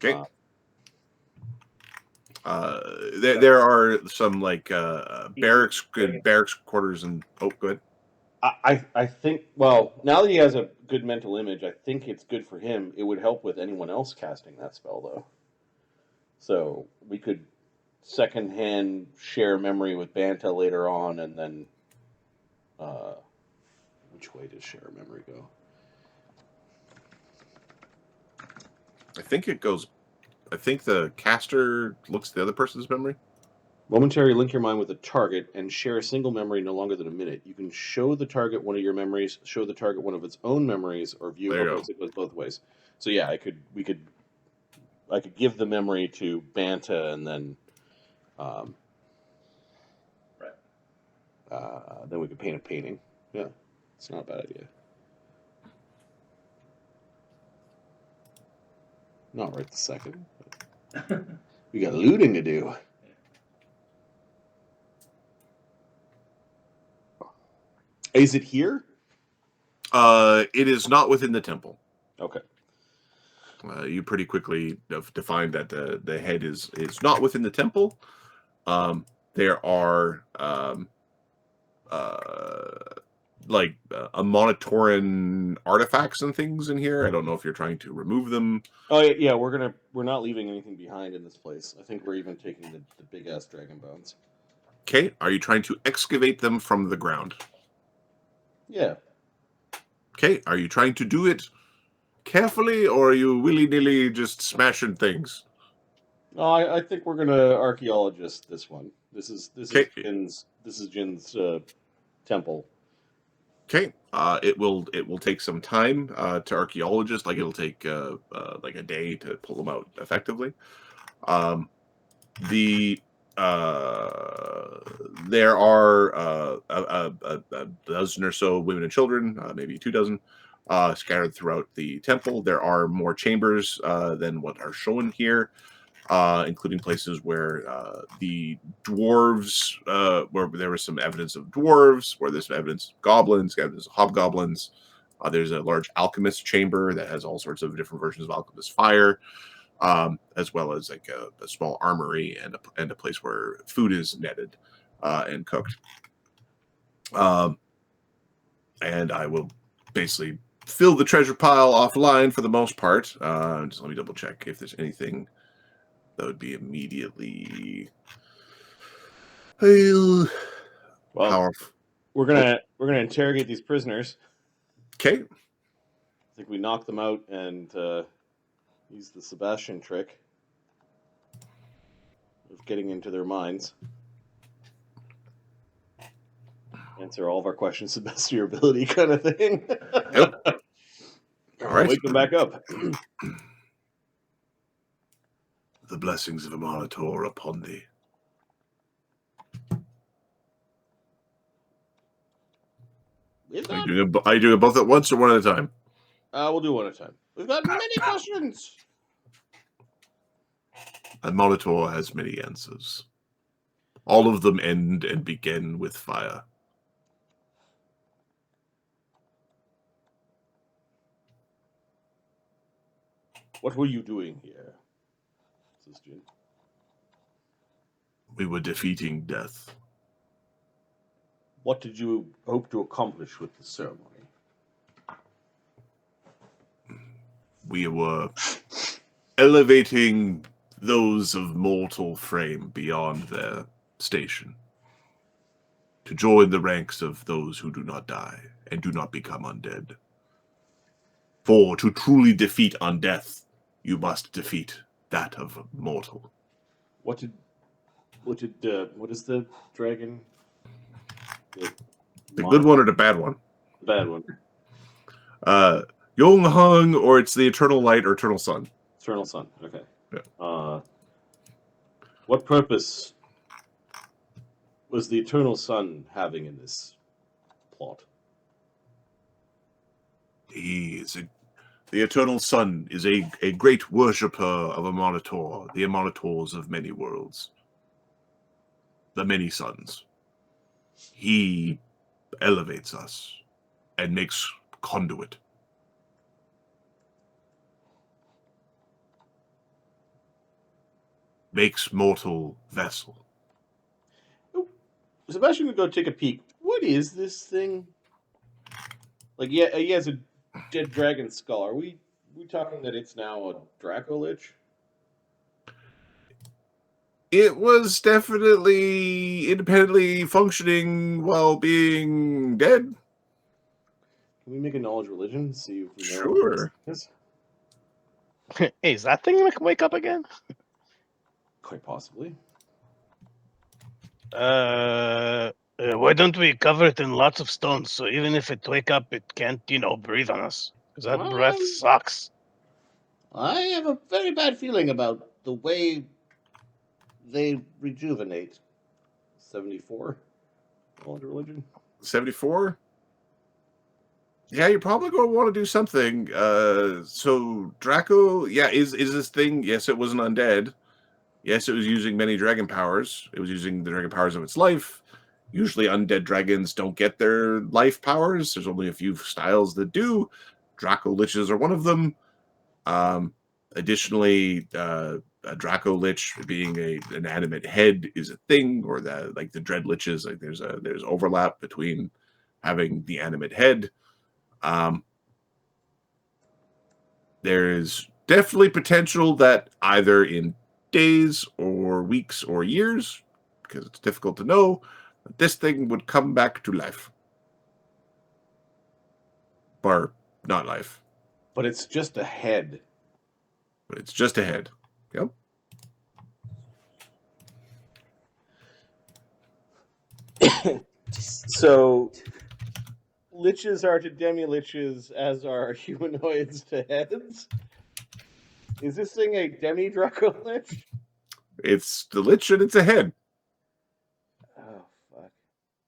Okay. There are some like barracks quarters and go ahead. I think, well, now that he has a good mental image, I think it's good for him. It would help with anyone else casting that spell, though. So we could secondhand share memory with Banta later on, and then which way does share memory go? I think the caster looks at the other person's memory. Momentarily link your mind with a target and share a single memory no longer than a minute. You can show the target one of your memories, show the target one of its own memories, or view it goes both ways. So yeah, I could give the memory to Banta, and then then we could paint a painting. Yeah, it's not a bad idea. Not right this second. We got looting to do. Is it here? It is not within the temple. Okay. You pretty quickly defined that the head is not within the temple. There are Amaunatorian artifacts and things in here. I don't know if you're trying to remove them. Oh yeah, we're not leaving anything behind in this place. I think we're even taking the big ass dragon bones. Okay, are you trying to excavate them from the ground? Yeah. Okay, are you trying to do it carefully, or are you willy-nilly just smashing things? No, I think we're gonna archaeologist this one. This is Jin's temple. Okay, it will take some time to archaeologist. Like it'll take like a day to pull them out effectively. There are a dozen or so women and children, maybe 24, scattered throughout the temple. There are more chambers than what are shown here, including places where the dwarves, where there was some evidence of dwarves, where there's evidence of goblins, evidence of hobgoblins. There's a large alchemist chamber that has all sorts of different versions of alchemist fire. As well as like a small armory and a place where food is netted and cooked. And I will basically fill the treasure pile offline for the most part. Just let me double check if there's anything that would be immediately powerful. We're gonna interrogate these prisoners. Okay. I think we knock them out and use the Sebastian trick of getting into their minds. Answer all of our questions to the best of your ability, kind of thing. Yep. All right. Wake them back up. The blessings of Amaunator upon thee. Are you doing it both at once or one at a time? We'll do one at a time. We've got many questions. Amaunator has many answers. All of them end and begin with fire. What were you doing here? Says Jin. We were defeating death. What did you hope to accomplish with the ceremony? We were elevating those of mortal frame beyond their station, to join the ranks of those who do not die and do not become undead. For to truly defeat undeath, you must defeat that of mortal. What is the dragon? The good one or the bad one? The bad one. Yong Hung, or it's the Eternal Light or Eternal Sun. Eternal Sun. Okay. Yeah. What purpose was the Eternal Sun having in this plot? The Eternal Sun is a great worshipper of Amaunator, the Amaunators of many worlds. The many suns. He elevates us and makes conduit. Makes mortal vessel. Sebastian would go take a peek. What is this thing? Like, yeah, he has a dead dragon skull. Are we talking that it's now a dracolich? It was definitely independently functioning while being dead. Can we make a knowledge religion? See if we know Sure. what this is? Hey, is that thing gonna wake up again? Quite possibly. Why don't we cover it in lots of stones, so even if it wake up, it can't, breathe on us? Because that breath sucks. I have a very bad feeling about the way they rejuvenate. 74? Knowledge religion? 74? Yeah, you're probably going to want to do something. So Draco, yeah, is this thing? Yes, it wasn't undead. Yes, it was using many dragon powers. It was using the dragon powers of its life. Usually undead dragons don't get their life powers. There's only a few styles that do. Dracoliches are one of them. Additionally, a Dracolich being an animate head is a thing, or the Dreadliches, like there's overlap between having the animate head. There is definitely potential that either in days or weeks or years, because it's difficult to know, that this thing would come back to life. Or not life. But it's just a head. But it's just a head. Yep. So, liches are to demi-liches as are humanoids to heads? Is this thing a demi-dracolich? It's the lich and it's a head. Oh, fuck.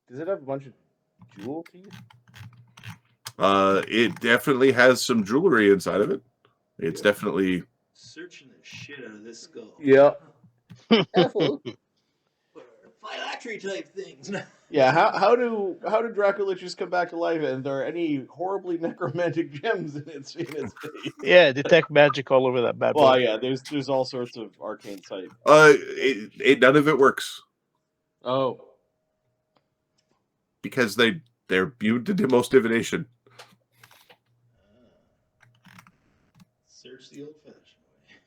Does it have a bunch of jewel teeth? It definitely has some jewelry inside of it. It's definitely Searching the shit out of this skull. Yeah. Careful. Phylactery type things. Yeah, how do dracoliches come back to life, and there are any horribly necromantic gems in its face? Yeah, detect magic all over that bad boy. Well, yeah, there's all sorts of arcane type. none of it works Oh. because they're viewed to the most divination. Search the old fashioned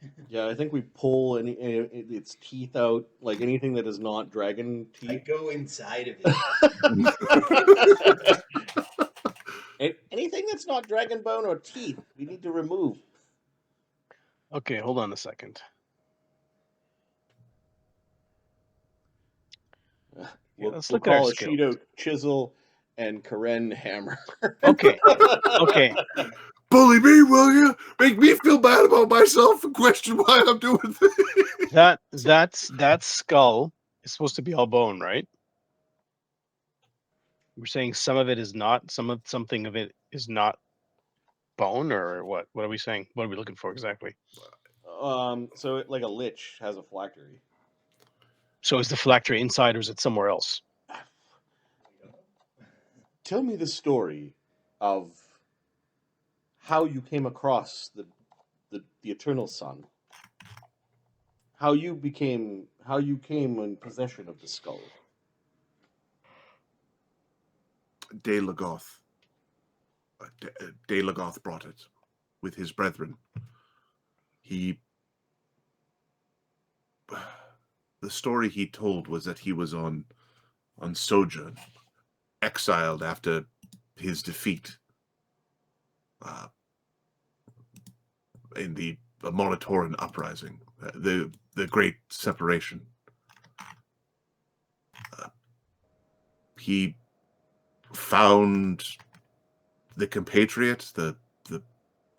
way. Yeah, I think we pull its teeth out, like anything that is not dragon I teeth. go inside of it. Anything that's not dragon bone or teeth, we need to remove. Okay, hold on a second. Let's We'll look at our call skills. Shido chisel and Karen hammer. Okay. Okay. Bully me, will you? Make me feel bad about myself and question why I'm doing this. That skull is supposed to be all bone, right? We're saying some of it is not. Something of it is not bone, or what? What are we saying? What are we looking for exactly? So like a lich has a phylactery. So is the phylactery inside, or is it somewhere else? Tell me the story of how you came across the Eternal Sun. How you came in possession of the skull. Daelegoth. Daelegoth brought it with his brethren. The story he told was that he was on sojourn, exiled after his defeat in the Amaunatori uprising, the Great Separation. He found the compatriot, the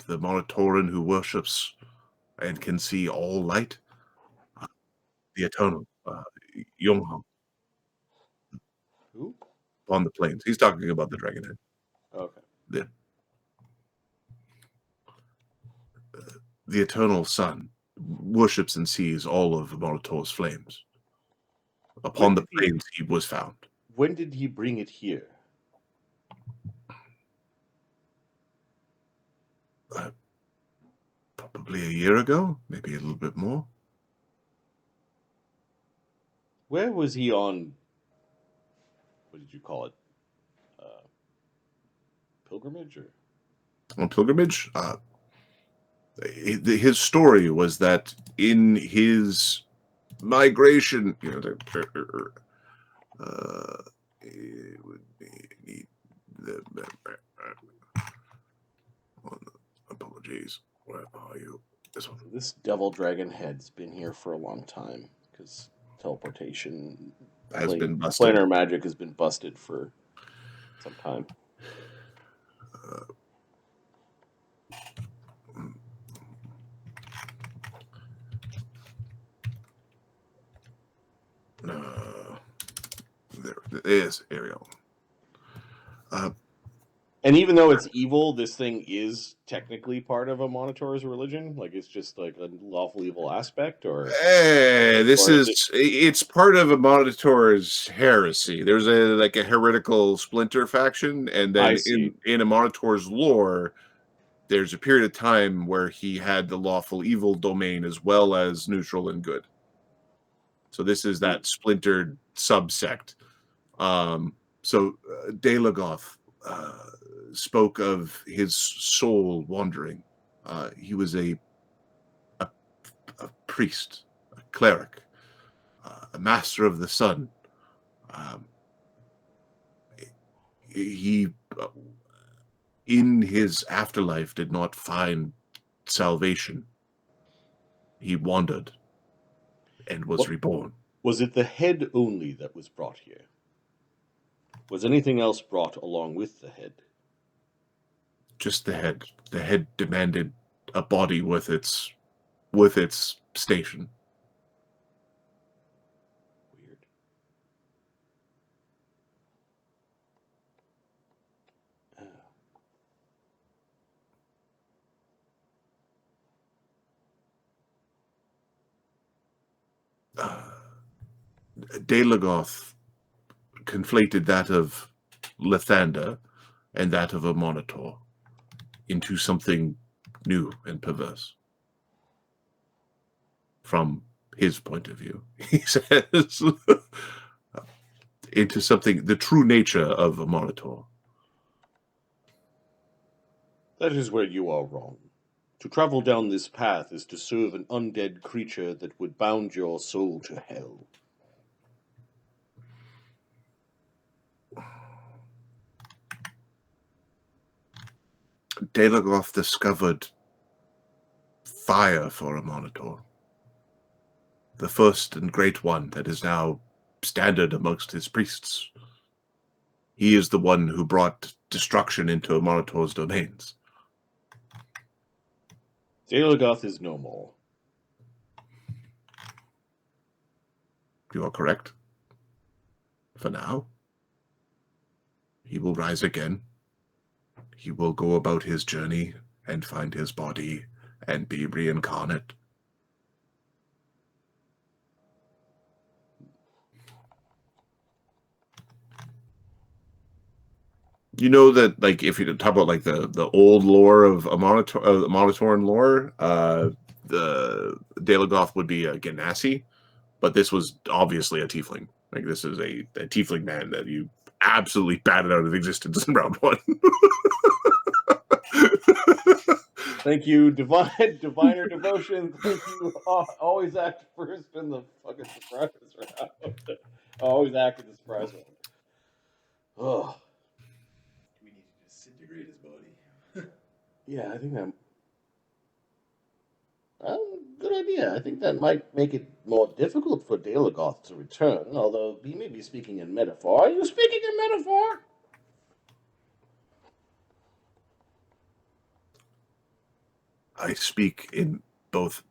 Amaunatori who worships and can see all light, the eternal, Yongham, Who? on the plains. He's talking about the Dragonhead. Okay. The eternal sun worships and sees all of Amaunatori's flames. Upon the plains he was found. When did he bring it here? Probably a year ago, maybe a little bit more. Where was he on? What did you call it? Pilgrimage or? On pilgrimage? His story was that in his migration, it would need the apologies. Where are you? This one. This devil dragon head's been here for a long time because teleportation Has been busted. Planar magic has been busted for some time. There's Ariel. And even though it's evil, this thing is technically part of Amaunatori's religion. Like it's just like a lawful evil aspect, or it's part of Amaunatori's heresy. There's a heretical splinter faction, and then in Amaunatori's lore, there's a period of time where he had the lawful evil domain as well as neutral and good. So this is that splintered subsect. So Daelegoth spoke of his soul wandering. He was a priest, a cleric, a master of the sun. He, in his afterlife, did not find salvation. He wandered and was reborn. Was it the head only that was brought here? Was anything else brought along with the head? Just the head. The head demanded a body with its station. Weird. Daelegoth conflated that of Lathander and that of Amaunator into something new and perverse. From his point of view, he says, into something, the true nature of Amaunator. That is where you are wrong. To travel down this path is to serve an undead creature that would bound your soul to hell. Daelegoth discovered fire for Amaunator. The first and great one that is now standard amongst his priests. He is the one who brought destruction into Amaunator's domains. Daelegoth is no more. You are correct. For now. He will rise again. He will go about his journey and find his body and be reincarnate. You know that, like, if you talk about like the old lore of Amaunatorian lore, the Daelegoth would be a Genasi, but this was obviously a tiefling. Like, this is a tiefling man that you absolutely batted out of existence in round 1. Thank you, Diviner Devotion. Thank you. Always act first in the fucking surprise round. Always act in the surprise round. Oh. We need to disintegrate his body. Yeah, I think that. Good idea. I think that might make it more difficult for Daelegoth to return, although he may be speaking in metaphor. Are you speaking in metaphor? I speak in both.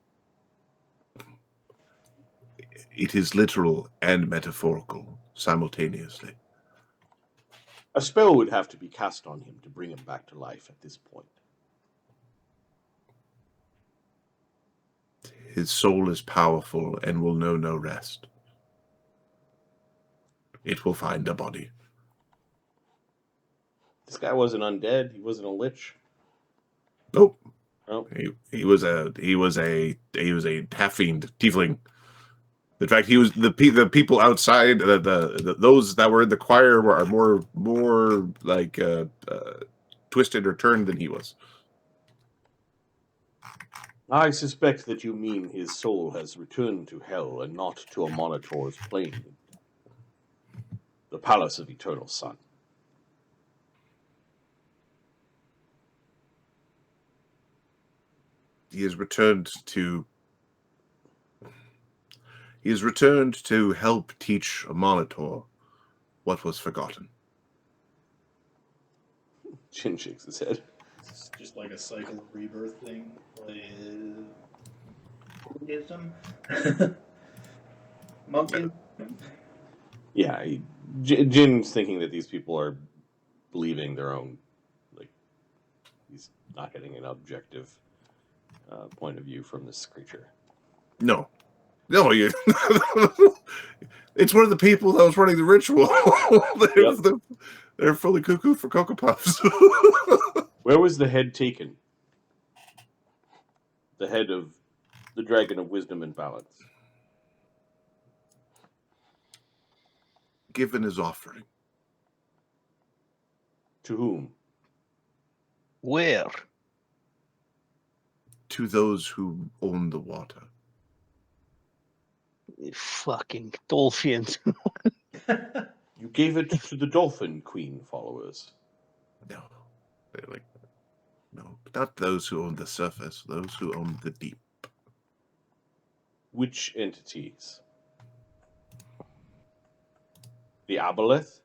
It is literal and metaphorical simultaneously. A spell would have to be cast on him to bring him back to life at this point. His soul is powerful and will know no rest. It will find a body. This guy wasn't undead. He wasn't a lich. Nope. Oh. He was a half-fiend tiefling. In fact, he was the people outside those that were in the choir are more like twisted or turned than he was. I suspect that you mean his soul has returned to hell and not to Amaunator's plane, the palace of eternal sun. He has returned to help teach Amaunator what was forgotten. Jin shakes his head. It's just like a cycle of rebirth thing. Buddhism? Monking? Yeah, Jin's thinking that these people are believing their own, like, he's not getting an objective point of view from this creature. No, you. It's one of the people that was running the ritual. They're fully cuckoo for Cocoa Puffs. Where was the head taken? The head of the Dragon of Wisdom and Balance. Given as offering. To whom? Where? To those who own the water. You fucking dolphins. You gave it to the Dolphin Queen followers. No. They're no, not those who own the surface, those who own the deep. Which entities? The Aboleth?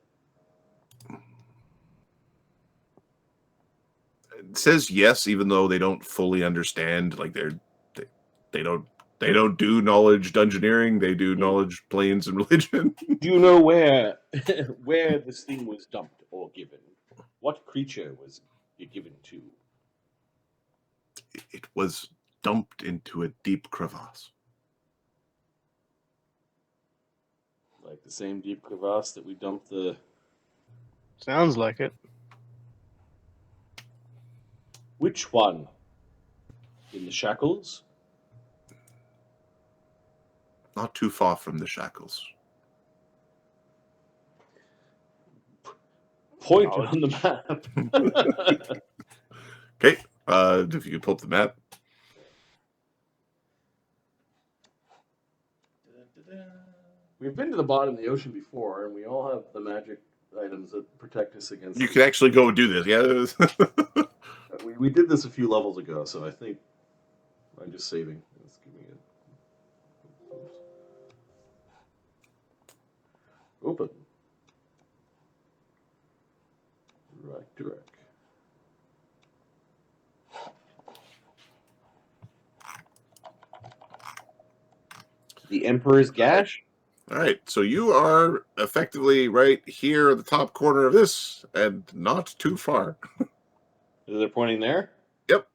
It says yes, even though they don't fully understand. Like they don't do knowledge dungeoneering. They do knowledge planes and religion. Do you know where this thing was dumped or given? What creature was it given to? It was dumped into a deep crevasse. Like the same deep crevasse that we dumped the... Sounds like it. Which one? In the shackles? Not too far from the shackles. Point on the map. Okay, if you could pull up the map. We've been to the bottom of the ocean before, and we all have the magic items that protect us against... You can actually go do this, yeah? We did this a few levels ago, so I think I'm just saving. Let's give me a... Open. Direct. The Emperor's Gash? All right, so you are effectively right here at the top corner of this, and not too far. They're pointing there? Yep,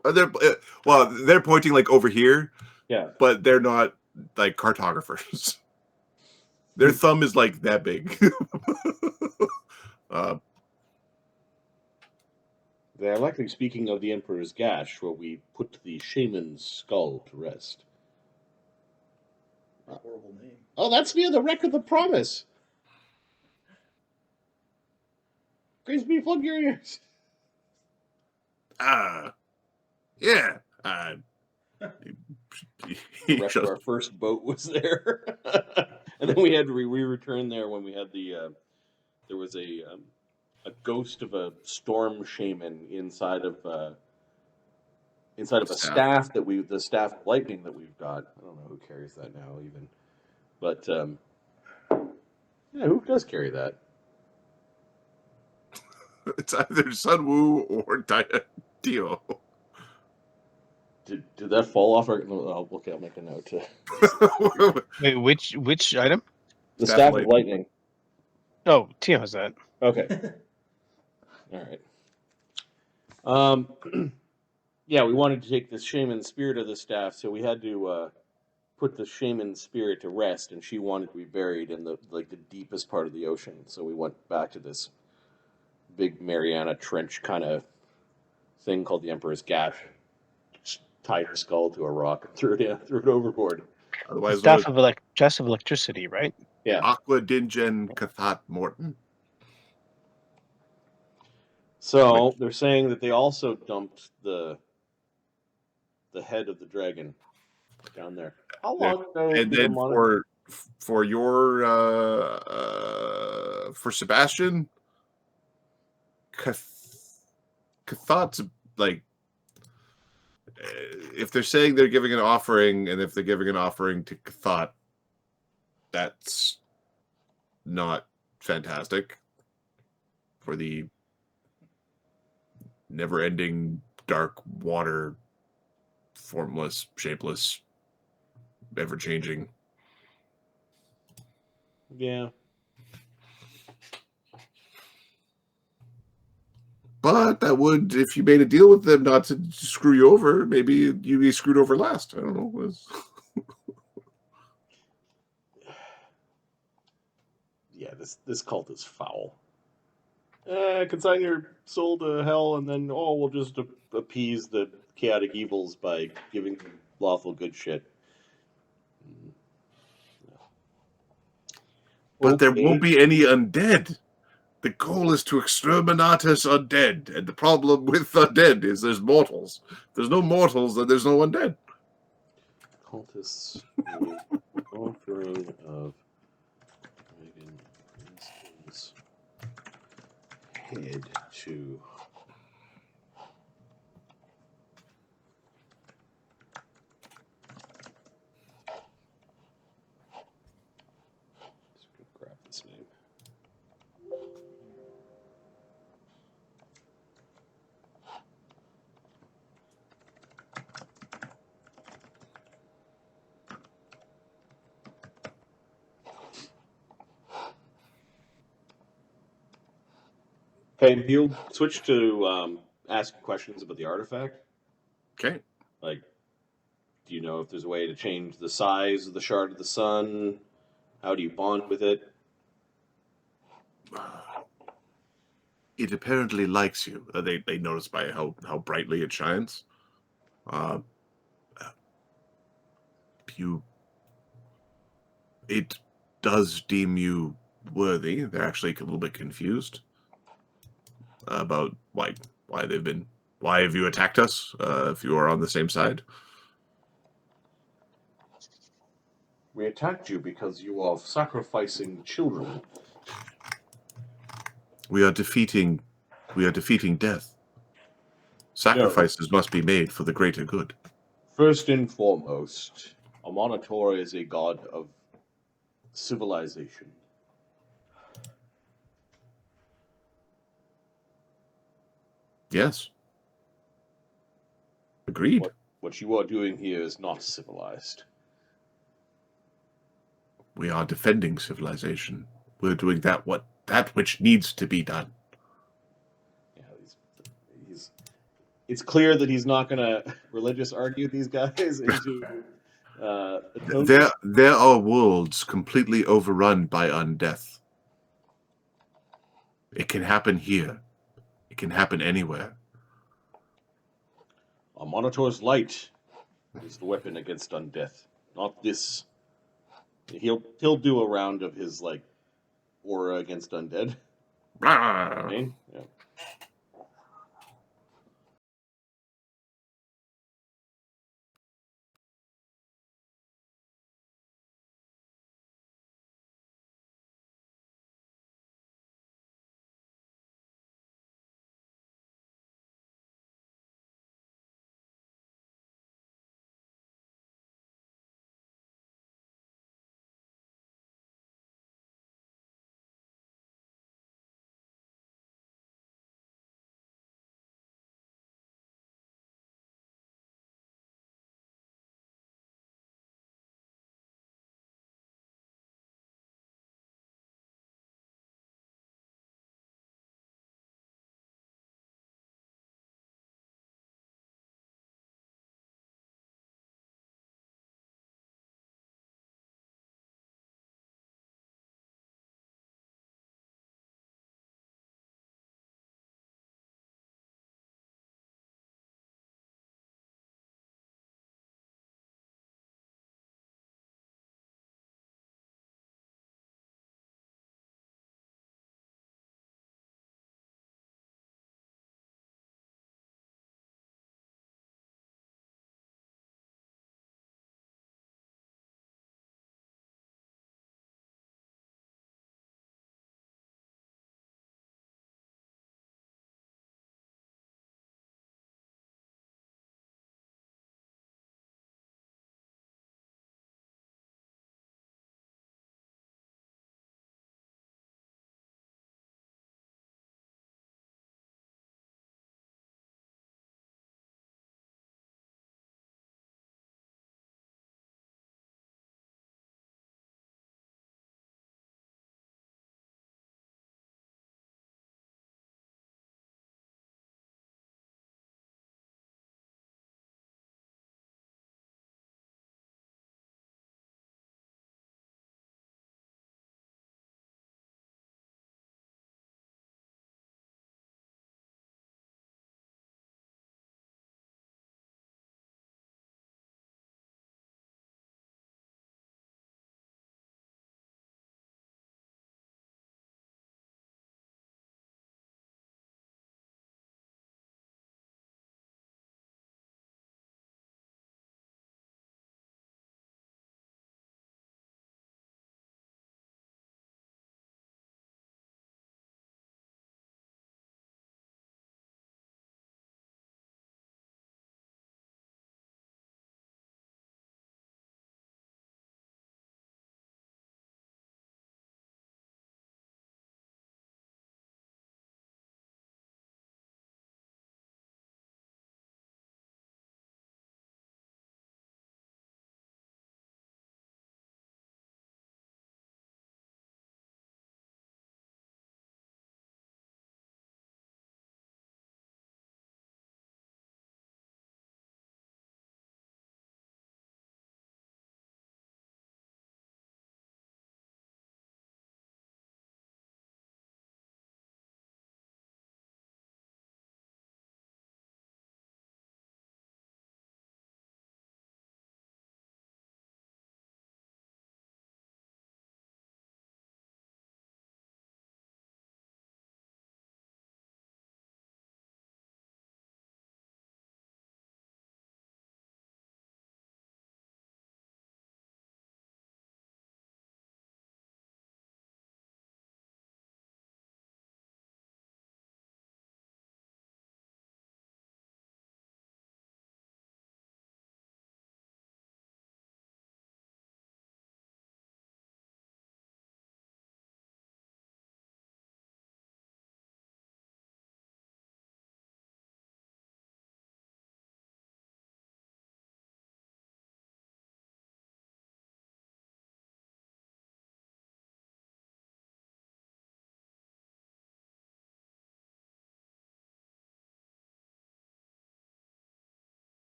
they're pointing like over here. Yeah, but they're not like cartographers. Their thumb is like that big. They're likely speaking of the Emperor's Gash, where we put the shaman's skull to rest. Horrible name. Oh, that's near the Wreck of the Promise. Crispy, plug your ears. Yeah. The rest of our first boat was there, and then we had to return there when we had the there was a ghost of a storm shaman inside of a staff that the staff of lightning that we've got. I don't know who carries that now even, but yeah, who does carry that? It's either Sunwoo or Dio. Did that fall off? Okay, I'll make a note. Wait, which item? The staff of lightning. Oh, Tio has that. Okay. All right. Yeah, we wanted to take the shaman spirit of the staff, so we had to put the shaman spirit to rest, and she wanted to be buried in the deepest part of the ocean. So we went back to this big Mariana Trench kind of thing called the Emperor's Gash. Just tied her skull to a rock and threw it overboard. Otherwise, Staff of electricity, right? Yeah. Aqua Dingen Cathat Morton. So they're saying that they also dumped the head of the dragon down there. How long ago? And then for your for Sebastian, Cathat's like, if they're saying they're giving an offering, and if they're giving an offering to Cathat, that's not fantastic for the never-ending dark water, formless, shapeless, ever-changing. Yeah. But that would, if you made a deal with them not to screw you over, maybe you'd be screwed over last. I don't know. Yeah, this cult is foul. Consign your soul to hell, and then we'll just appease the chaotic evils by giving them lawful good shit. But there won't be any undead. The goal is to exterminate us undead, and the problem with undead is there's mortals. If there's no mortals, then there's no undead. Cultists offering of Megan Winston's head to grab this name. Okay, you'll switch to ask questions about the artifact. Okay. Like, do you know if there's a way to change the size of the shard of the sun? How do you bond with it? It apparently likes you. They notice by how brightly it shines. It does deem you worthy. They're actually a little bit confused about why have you attacked us if you are on the same side. We attacked you because you are sacrificing children. We are defeating death. Sacrifices must be made for the greater good. First and foremost, Amaunatori is a god of civilization. Yes. Agreed. What you are doing here is not civilized. We are defending civilization. We're doing that which needs to be done. Yeah, it's clear that he's not going to religious argue these guys into. There are worlds completely overrun by undeath. It can happen here. It can happen anywhere. Amaunator's light is the weapon against undeath, not this. He'll do a round of his aura against undead. Blah. Main? Yeah.